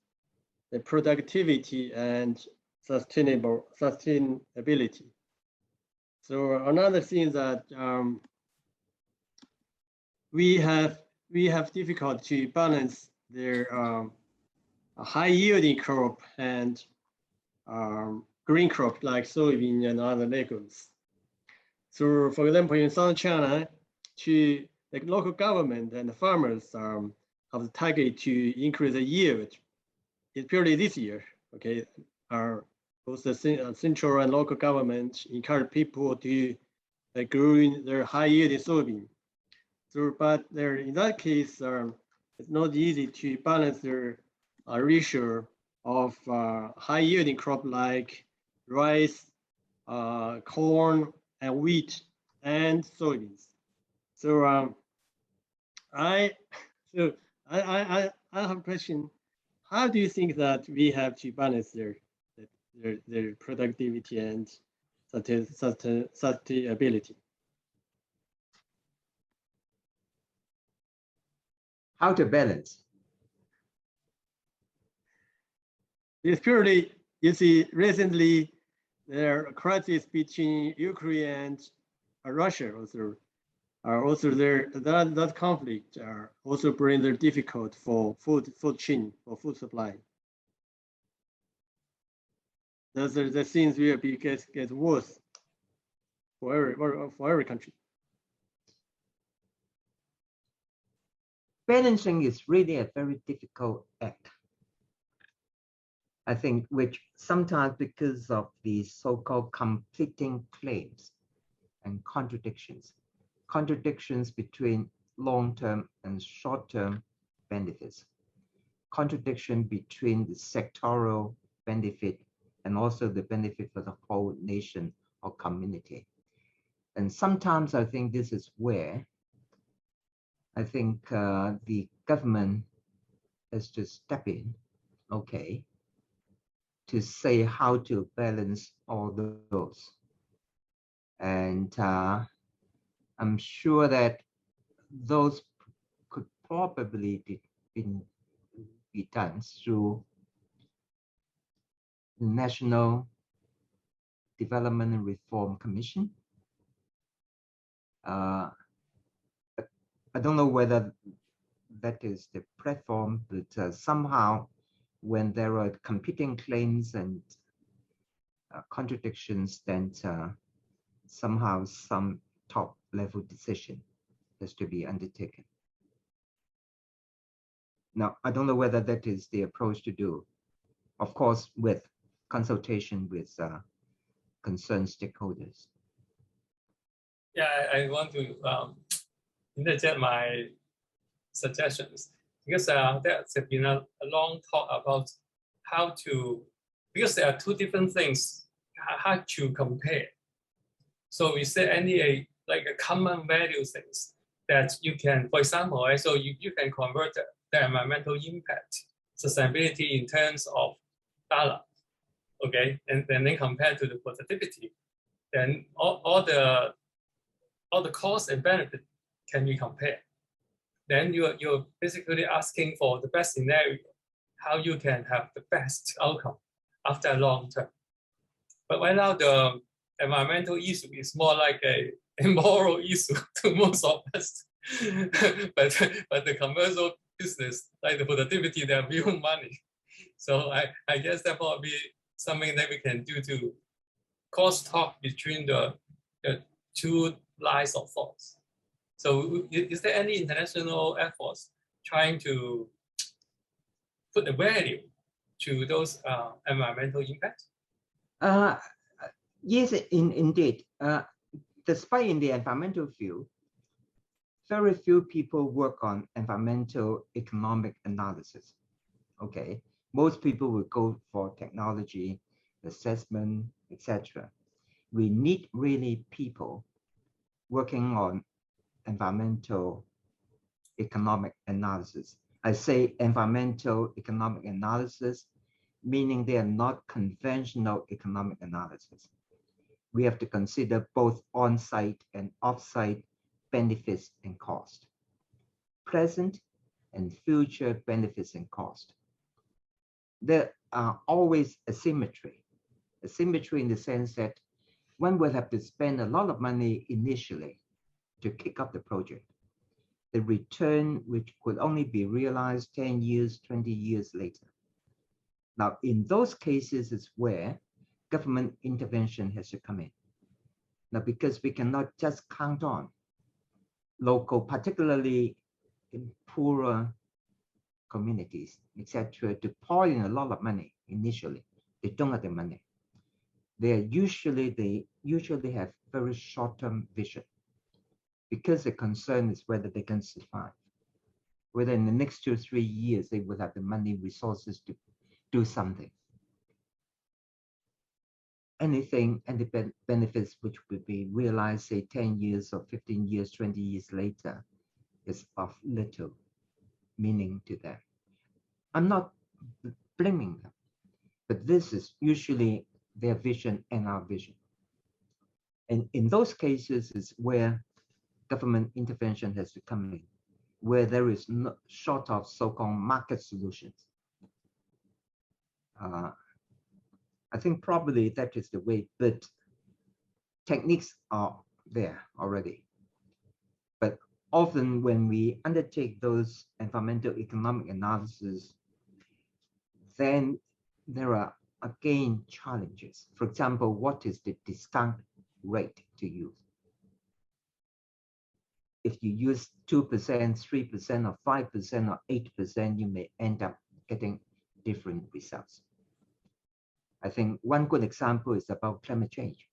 the productivity and sustainability. So another thing that we have difficulty to balance their high yielding crop and green crop like soybean and other legumes. So for example, in Southern China, the local government and the farmers have the target to increase the yield. It's purely this year, okay? Both the central and local government encourage people to grow their high yielding soybean. So, but in that case, it's not easy to balance their ratio of high yielding crop like rice, corn, and wheat, and soybeans. So I have a question. How do you think that we have to balance their productivity and sustainability? How to balance? It's purely, you see, recently there are crises between Ukraine and Russia also are also there. That conflict are also bring their difficult for food chain or food supply. The things will get worse for every country. Balancing is really a very difficult act. I think, which sometimes because of the so-called conflicting claims and contradictions between long-term and short-term benefits, contradiction between the sectoral benefit and also the benefit for the whole nation or community. And sometimes I think this is where I think the government has to step in, okay, to say how to balance all those. And I'm sure that those could probably be done through the National Development and Reform Commission. I don't know whether that is the platform, but somehow when there are competing claims and contradictions, then somehow some top level decision has to be undertaken. Now, I don't know whether that is the approach to do, of course, with consultation with concerned stakeholders. Yeah, I want to interject my suggestions because there's been a long talk about how to, because there are two different things, how to compare. So we say any like a common value things that you can, for example, right, so you can convert the environmental impact, sustainability in terms of dollar, okay, and then compare to the productivity, then all the cost and benefit can be compared. Then you're basically asking for the best scenario, how you can have the best outcome after a long term. But right now the environmental issue is more like a moral issue to most of us. but the commercial business, like the productivity, they view money. So I guess that will be something that we can do to cross talk between the two lines of thoughts. So is there any international efforts trying to put the value to those environmental impacts? Yes, indeed. Despite in the environmental field, very few people work on environmental economic analysis. Okay, most people will go for technology, assessment, etc. We need really people working on environmental economic analysis. I say environmental economic analysis, meaning they are not conventional economic analysis. We have to consider both on-site and off-site benefits and cost, present and future benefits and cost. There are always asymmetry in the sense that one will have to spend a lot of money initially to kick off the project. The return, which could only be realized 10 years, 20 years later. Now, in those cases is where government intervention has to come in. Now, because we cannot just count on local, particularly in poorer communities, etc., to pour in a lot of money initially. They don't have the money. They usually have very short-term vision, because the concern is whether they can survive, whether in the next 2 or 3 years they will have the money, resources to do something. Anything and the benefits which would be realized, say 10 years or 15 years, 20 years later, is of little meaning to them. I'm not blaming them, but this is usually their vision and our vision. And in those cases is where government intervention has to come in. where there is no short of so-called market solutions. I think probably that is the way, but techniques are there already. But often when we undertake those environmental economic analysis, then there are again challenges. For example, what is the discount rate to use? If you use 2%, 3%, or 5%, or 8%, you may end up getting different results. I think one good example is about climate change,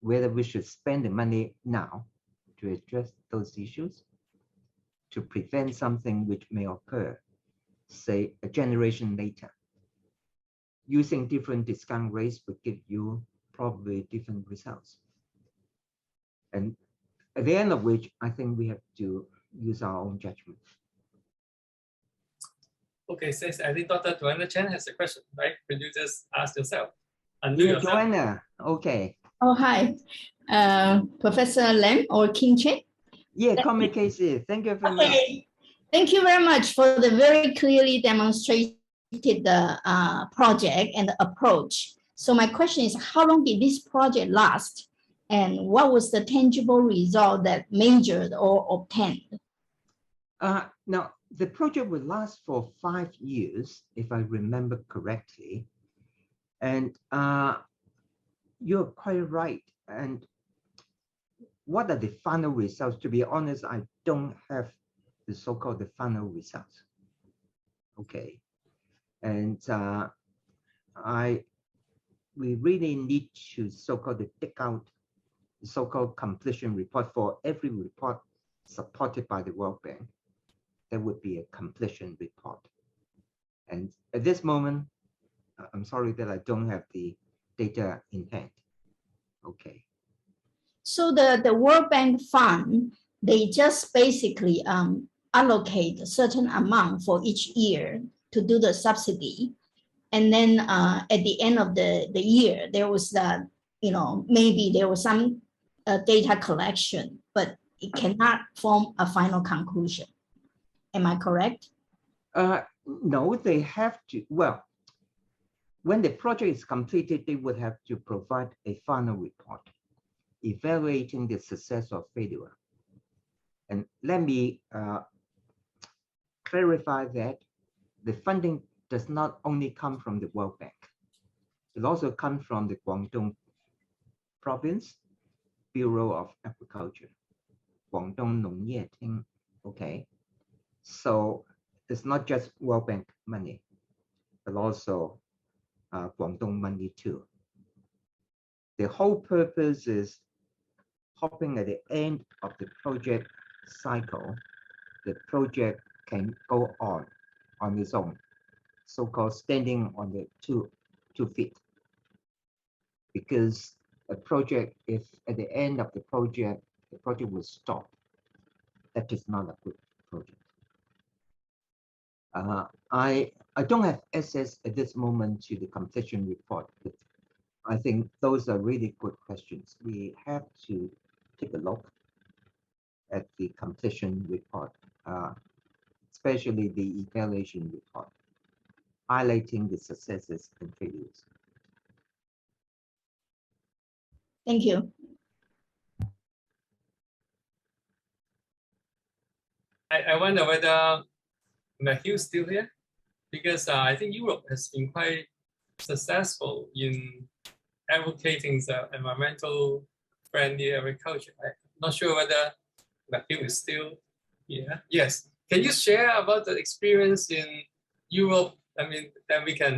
whether we should spend the money now to address those issues, to prevent something which may occur, say, a generation later. Using different discount rates would give you probably different results. And at the end of which, I think we have to use our own judgment. Okay, so I think Dr. Joanna Chen has a question, right? Could you just ask yourself? Yeah, Joanna, okay. Oh, hi, Professor Lam or Kin Che? Yeah, Come Casey, thank you very much. Thank you very much for the very clearly demonstrated project and the approach. So my question is, how long did this project last? And what was the tangible result that measured or obtained? Now, the project will last for 5 years, if I remember correctly. And you're quite right. And what are the final results? To be honest, I don't have the so-called the final results. Okay. And we really need to so-called dig out the so-called completion report for every report supported by the World Bank. There would be a completion report. And at this moment, I'm sorry that I don't have the data in hand. Okay. So the World Bank fund, they just basically allocate a certain amount for each year to do the subsidy. And then at the end of the year, there was maybe there was some data collection, but it cannot form a final conclusion. Am I correct? No, they have to, well, when the project is completed, they would have to provide a final report evaluating the success or failure. And let me clarify that the funding does not only come from the World Bank. It also comes from the Guangdong Province Bureau of Agriculture, Guangdong Nongye Ting. Okay, so it's not just World Bank money, but also Guangdong money too. The whole purpose is hoping at the end of the project cycle, the project can go on its own, so-called standing on the two feet. Because a project, if at the end of the project will stop, that is not a good project. I don't have access at this moment to the completion report, but I think those are really good questions. We have to take a look at the completion report, especially the evaluation report, highlighting the successes and failures. Thank you. I wonder whether Matthew is still here, because I think Europe has been quite successful in advocating the environmental friendly agriculture. I'm not sure whether Matthew is still here. Yes. Can you share about the experience in Europe? I mean, then we can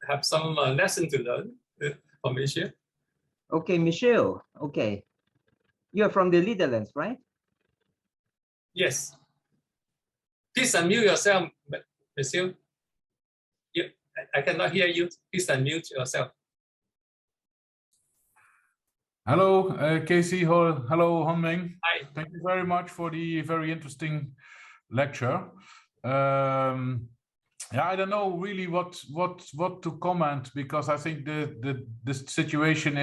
have some lesson to learn from Michelle. Okay, Michelle. Okay, you're from the Netherlands, right? Yes. Please unmute yourself, Michelle. I cannot hear you. Please unmute yourself. Hello, Casey. Hello, Honming. Hi. Thank you very much for the very interesting lecture. Yeah, I don't know really what to comment, because I think the situation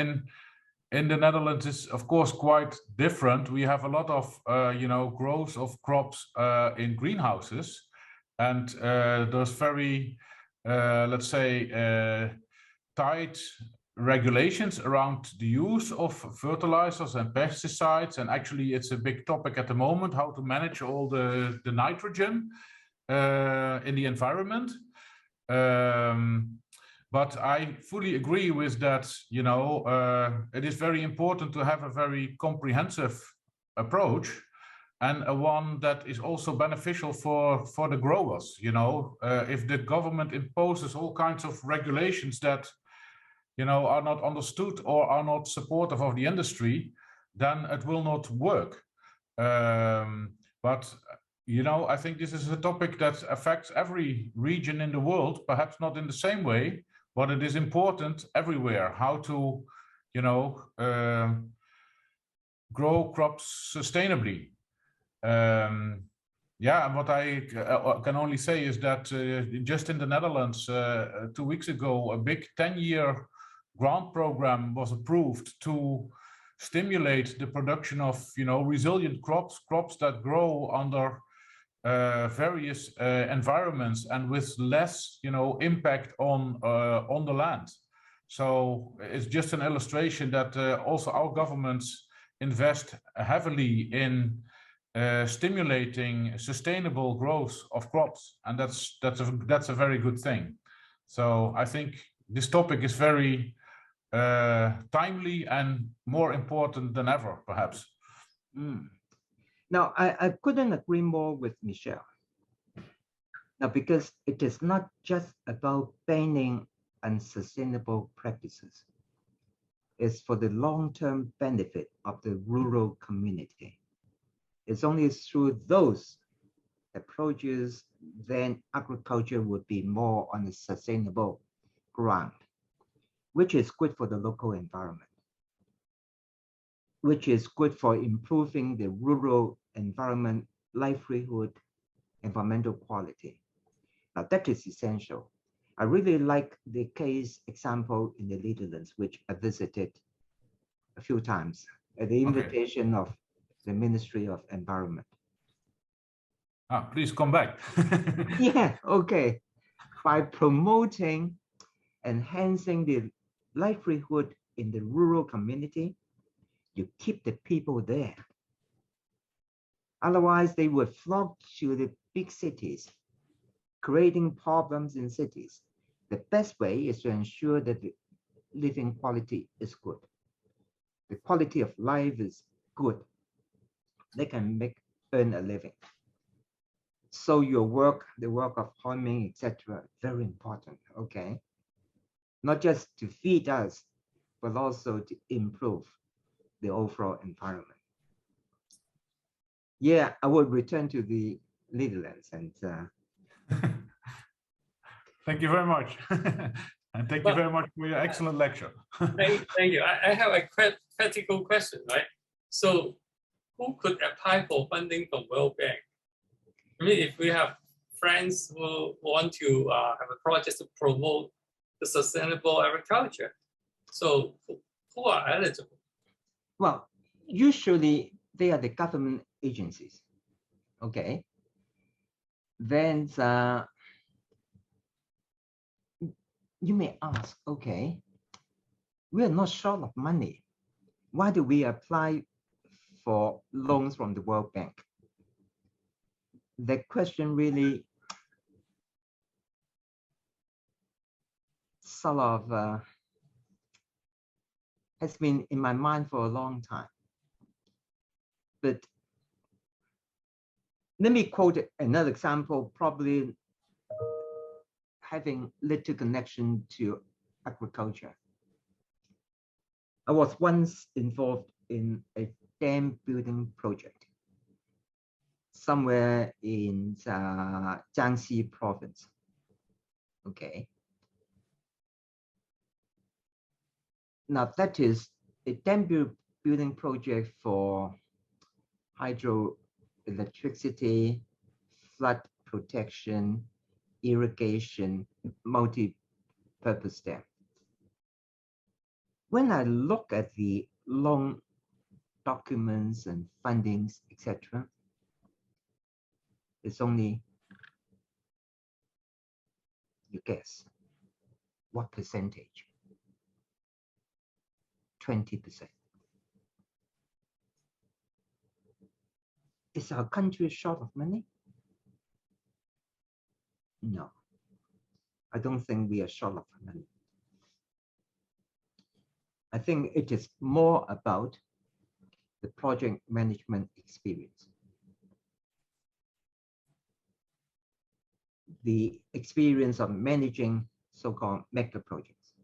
in the Netherlands is of course quite different. We have a lot of growth of crops in greenhouses, and there's very let's say tight regulations around the use of fertilizers and pesticides, and actually it's a big topic at the moment how to manage all the nitrogen in the environment. But I fully agree with that. It is very important to have a very comprehensive approach, and a one that is also beneficial for the growers. If the government imposes all kinds of regulations that are not understood or are not supportive of the industry, then it will not work. But I think this is a topic that affects every region in the world, perhaps not in the same way, but it is important everywhere how to, grow crops sustainably. Yeah, and what I can only say is that just in the Netherlands, 2 weeks ago, a big 10-year grant program was approved to stimulate the production of, resilient crops that grow under various environments and with less, impact on the land. So it's just an illustration that also our governments invest heavily in stimulating sustainable growth of crops, and that's a very good thing. So I think this topic is very timely and more important than ever, perhaps. Now, I couldn't agree more with Michelle. Now, because it is not just about banning unsustainable practices. It's for the long-term benefit of the rural community. It's only through those approaches then agriculture would be more on a sustainable ground, which is good for the local environment, which is good for improving the rural environment, livelihood, environmental quality. Now that is essential. I really like the case example in the Netherlands, which I visited a few times at the invitation of the Ministry of Environment. Please come back. Yeah, okay. By promoting, enhancing the livelihood in the rural community, you keep the people there. Otherwise, they would flock to the big cities, creating problems in cities. The best way is to ensure that the living quality is good. The quality of life is good. They can earn a living. So your work, the work of farming, etc., very important, okay? Not just to feed us, but also to improve the overall environment. Yeah, I will return to the Netherlands and thank you very much. And thank you very much for your excellent lecture. Thank you. I have a critical question, right? So who could apply for funding from World Bank? I mean, if we have friends who want to have a project to promote the sustainable agriculture, so who are eligible? Well, usually they are the government agencies, okay? Then you may ask, okay, we are not short of money. Why do we apply for loans from the World Bank? The question really sort of has been in my mind for a long time. But let me quote another example, probably having little connection to agriculture. I was once involved in a dam building project somewhere in Jiangxi province. Okay. Now that is a dam building project for hydroelectricity, flood protection, irrigation, multi-purpose dam. When I look at the loan documents and fundings, etc. It's only, you guess, what percentage? 20%. Is our country short of money? No, I don't think we are short of money. I think it is more about the project management experience. The experience of managing so-called mega projects.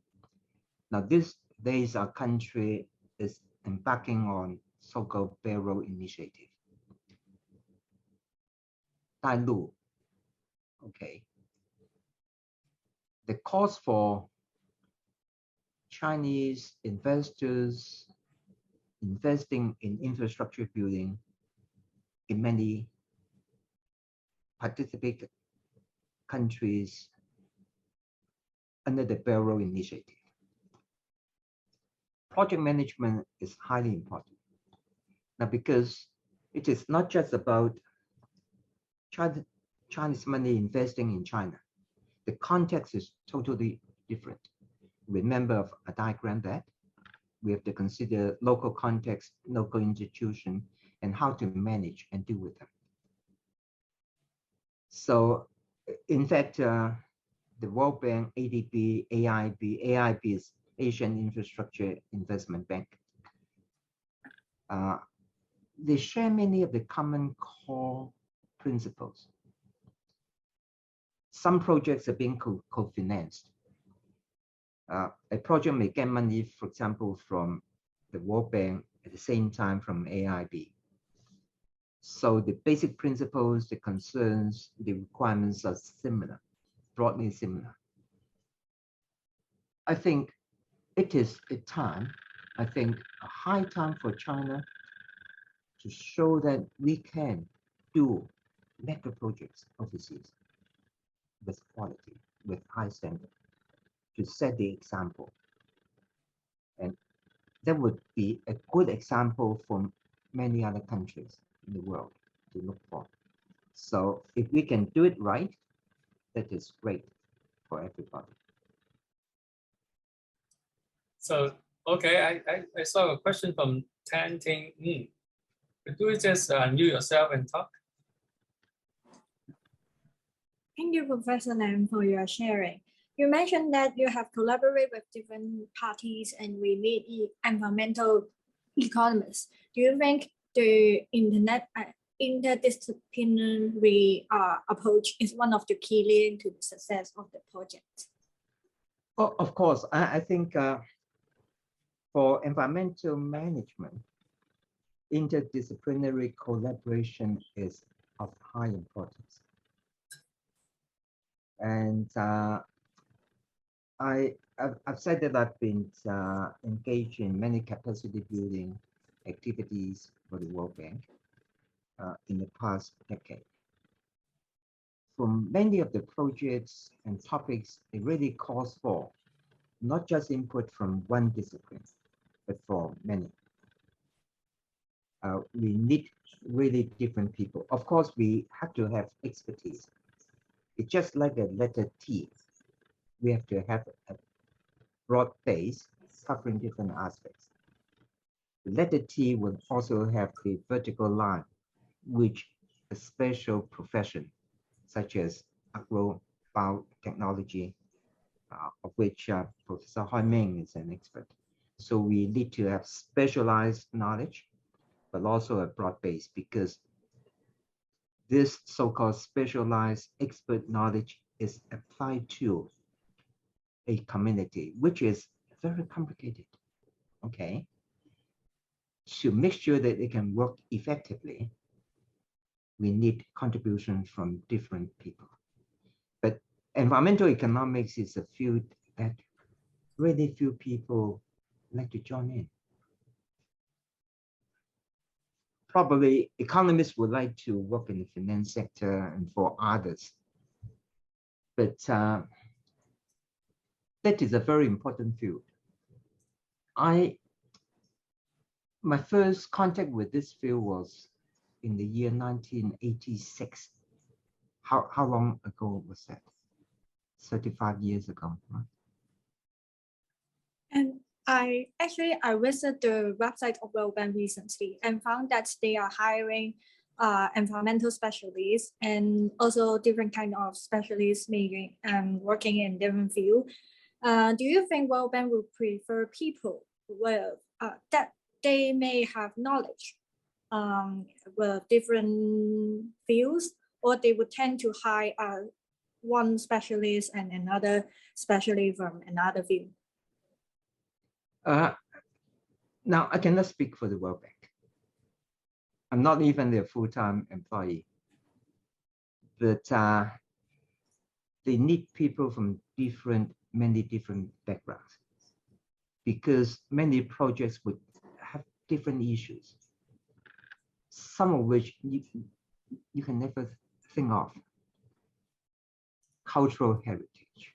Now, these days our country is embarking on so-called barrel initiative. Dailu, okay. The cost for Chinese investors investing in infrastructure building in many participating countries under the barrel initiative. Project management is highly important. Now, because it is not just about Chinese money investing in China. The context is totally different. Remember a diagram that we have to consider local context, local institution, and how to manage and deal with them. So, in fact, the World Bank, ADB, AIB is Asian Infrastructure Investment Bank. They share many of the common core principles. Some projects are being co-financed. A project may get money, for example, from the World Bank at the same time from AIB. So the basic principles, the concerns, the requirements are similar, broadly similar. I think it is a time, a high time for China to show that we can do mega projects overseas with quality, with high standard, to set the example. And that would be a good example for many other countries in the world to look for. So if we can do it right, that is great for everybody. So, okay, I saw a question from Tan Ting Ng. Could you just unmute yourself and talk? Thank you, Professor Lam, for your sharing. You mentioned that you have collaborated with different parties and we meet environmental economists. Do you think the interdisciplinary approach is one of the key leading to the success of the project? Oh, of course, I think for environmental management, interdisciplinary collaboration is of high importance. And I've said that I've been engaged in many capacity building activities for the World Bank in the past decade. From many of the projects and topics, it really calls for not just input from one discipline, but for many. We need really different people. Of course, we have to have expertise. It's just like a letter T. We have to have a broad base covering different aspects. The letter T will also have the vertical line, which a special profession, such as Agrobiotechnology, of which Professor HonFCIWEM is an expert. So we need to have specialized knowledge, but also a broad base, because this so-called specialized expert knowledge is applied to a community, which is very complicated, okay? To make sure that it can work effectively, we need contributions from different people. But environmental economics is a field that really few people like to join in. Probably economists would like to work in the finance sector and for others. But that is a very important field. I my first contact with this field was in the year 1986. How long ago was that? 35 years ago. Right? And I visited the website of World Bank recently and found that they are hiring environmental specialists and also different kind of specialists making working in different fields. Do you think World Bank would prefer people with that they may have knowledge with different fields, or they would tend to hire one specialist and another specialist from another field? Now, I cannot speak for the World Bank. I'm not even their full-time employee, but they need people from many different backgrounds, because many projects would have different issues, some of which you can never think of. Cultural heritage,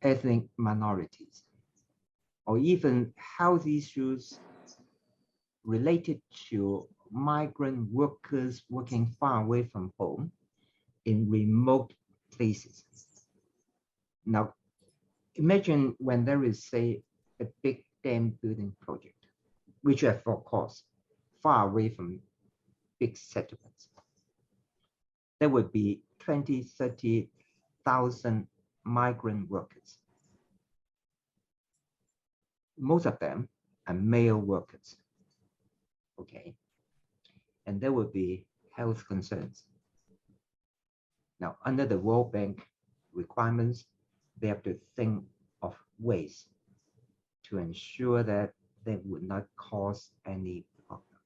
ethnic minorities, or even health issues related to migrant workers working far away from home in remote places. Now, imagine when there is, say, a big dam building project, which are, of course, far away from big settlements. There would be 20,000, 30,000 migrant workers. Most of them are male workers. Okay, and there will be health concerns. Now, under the World Bank requirements, they have to think of ways to ensure that they would not cause any problem.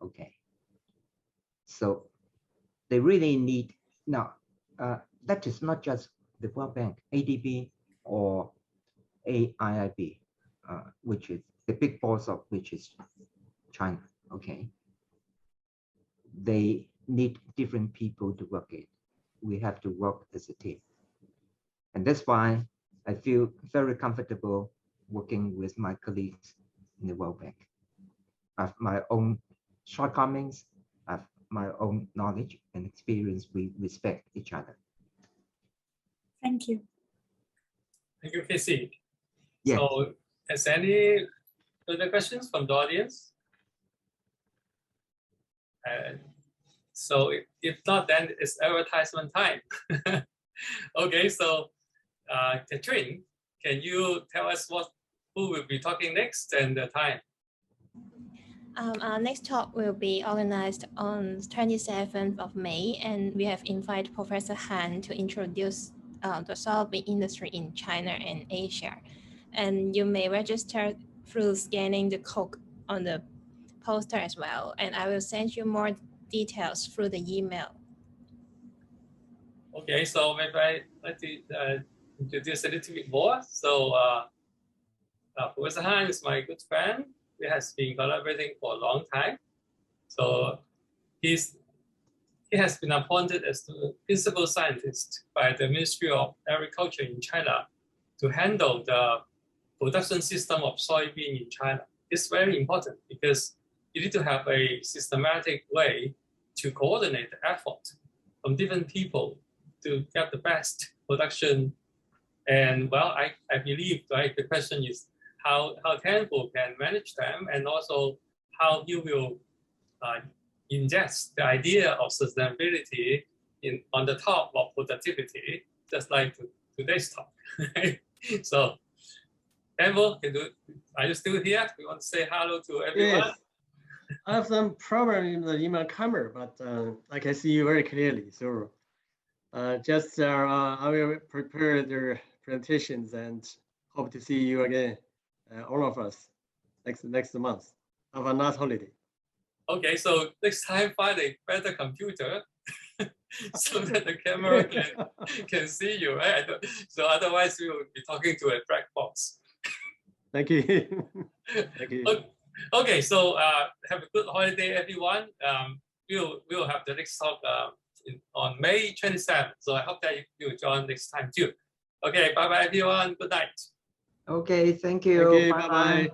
Okay, so they really need, now, that is not just the World Bank, ADB or AIIB, which is the big boss of which is China, okay? They need different people to work in. We have to work as a team. And that's why I feel very comfortable working with my colleagues in the World Bank. I have my own shortcomings, I have my own knowledge and experience. We respect each other. Thank you. Thank you, Casey. Yes. So, is there any further questions from the audience? So if not, then it's advertisement time. Okay, so Catherine, can you tell us who will be talking next and the time? Our next talk will be organized on 27th of May, and we have invited Professor Han to introduce the soybean industry in China and Asia. And you may register through scanning the code on the poster as well, and I will send you more details through the email. Okay, so maybe I'd like to introduce a little bit more. So Professor Han is my good friend. We have been collaborating for a long time. So he has been appointed as the principal scientist by the Ministry of Agriculture in China to handle the production system of soybean in China. It's very important because you need to have a systematic way to coordinate the effort from different people to get the best production. And well, I believe, right, the question is how Tenpo can manage them, and also how you will ingest the idea of sustainability on the top of productivity, just like today's talk. So, Tenpo, are you still here? We want to say hello to everyone. Yes. I have some problem in the email camera, but I can see you very clearly. So I will prepare the presentations and hope to see you again, all of us, next month. Have a nice holiday. Okay, so next time find a better computer so that the camera can see you, right? So otherwise we will be talking to a black box. Thank you. Thank you. Okay, so have a good holiday, everyone. We'll have the next talk on May 27th. So I hope that you'll join next time too. Okay, bye-bye, everyone. Good night. Okay, thank you. Okay, bye-bye. bye-bye.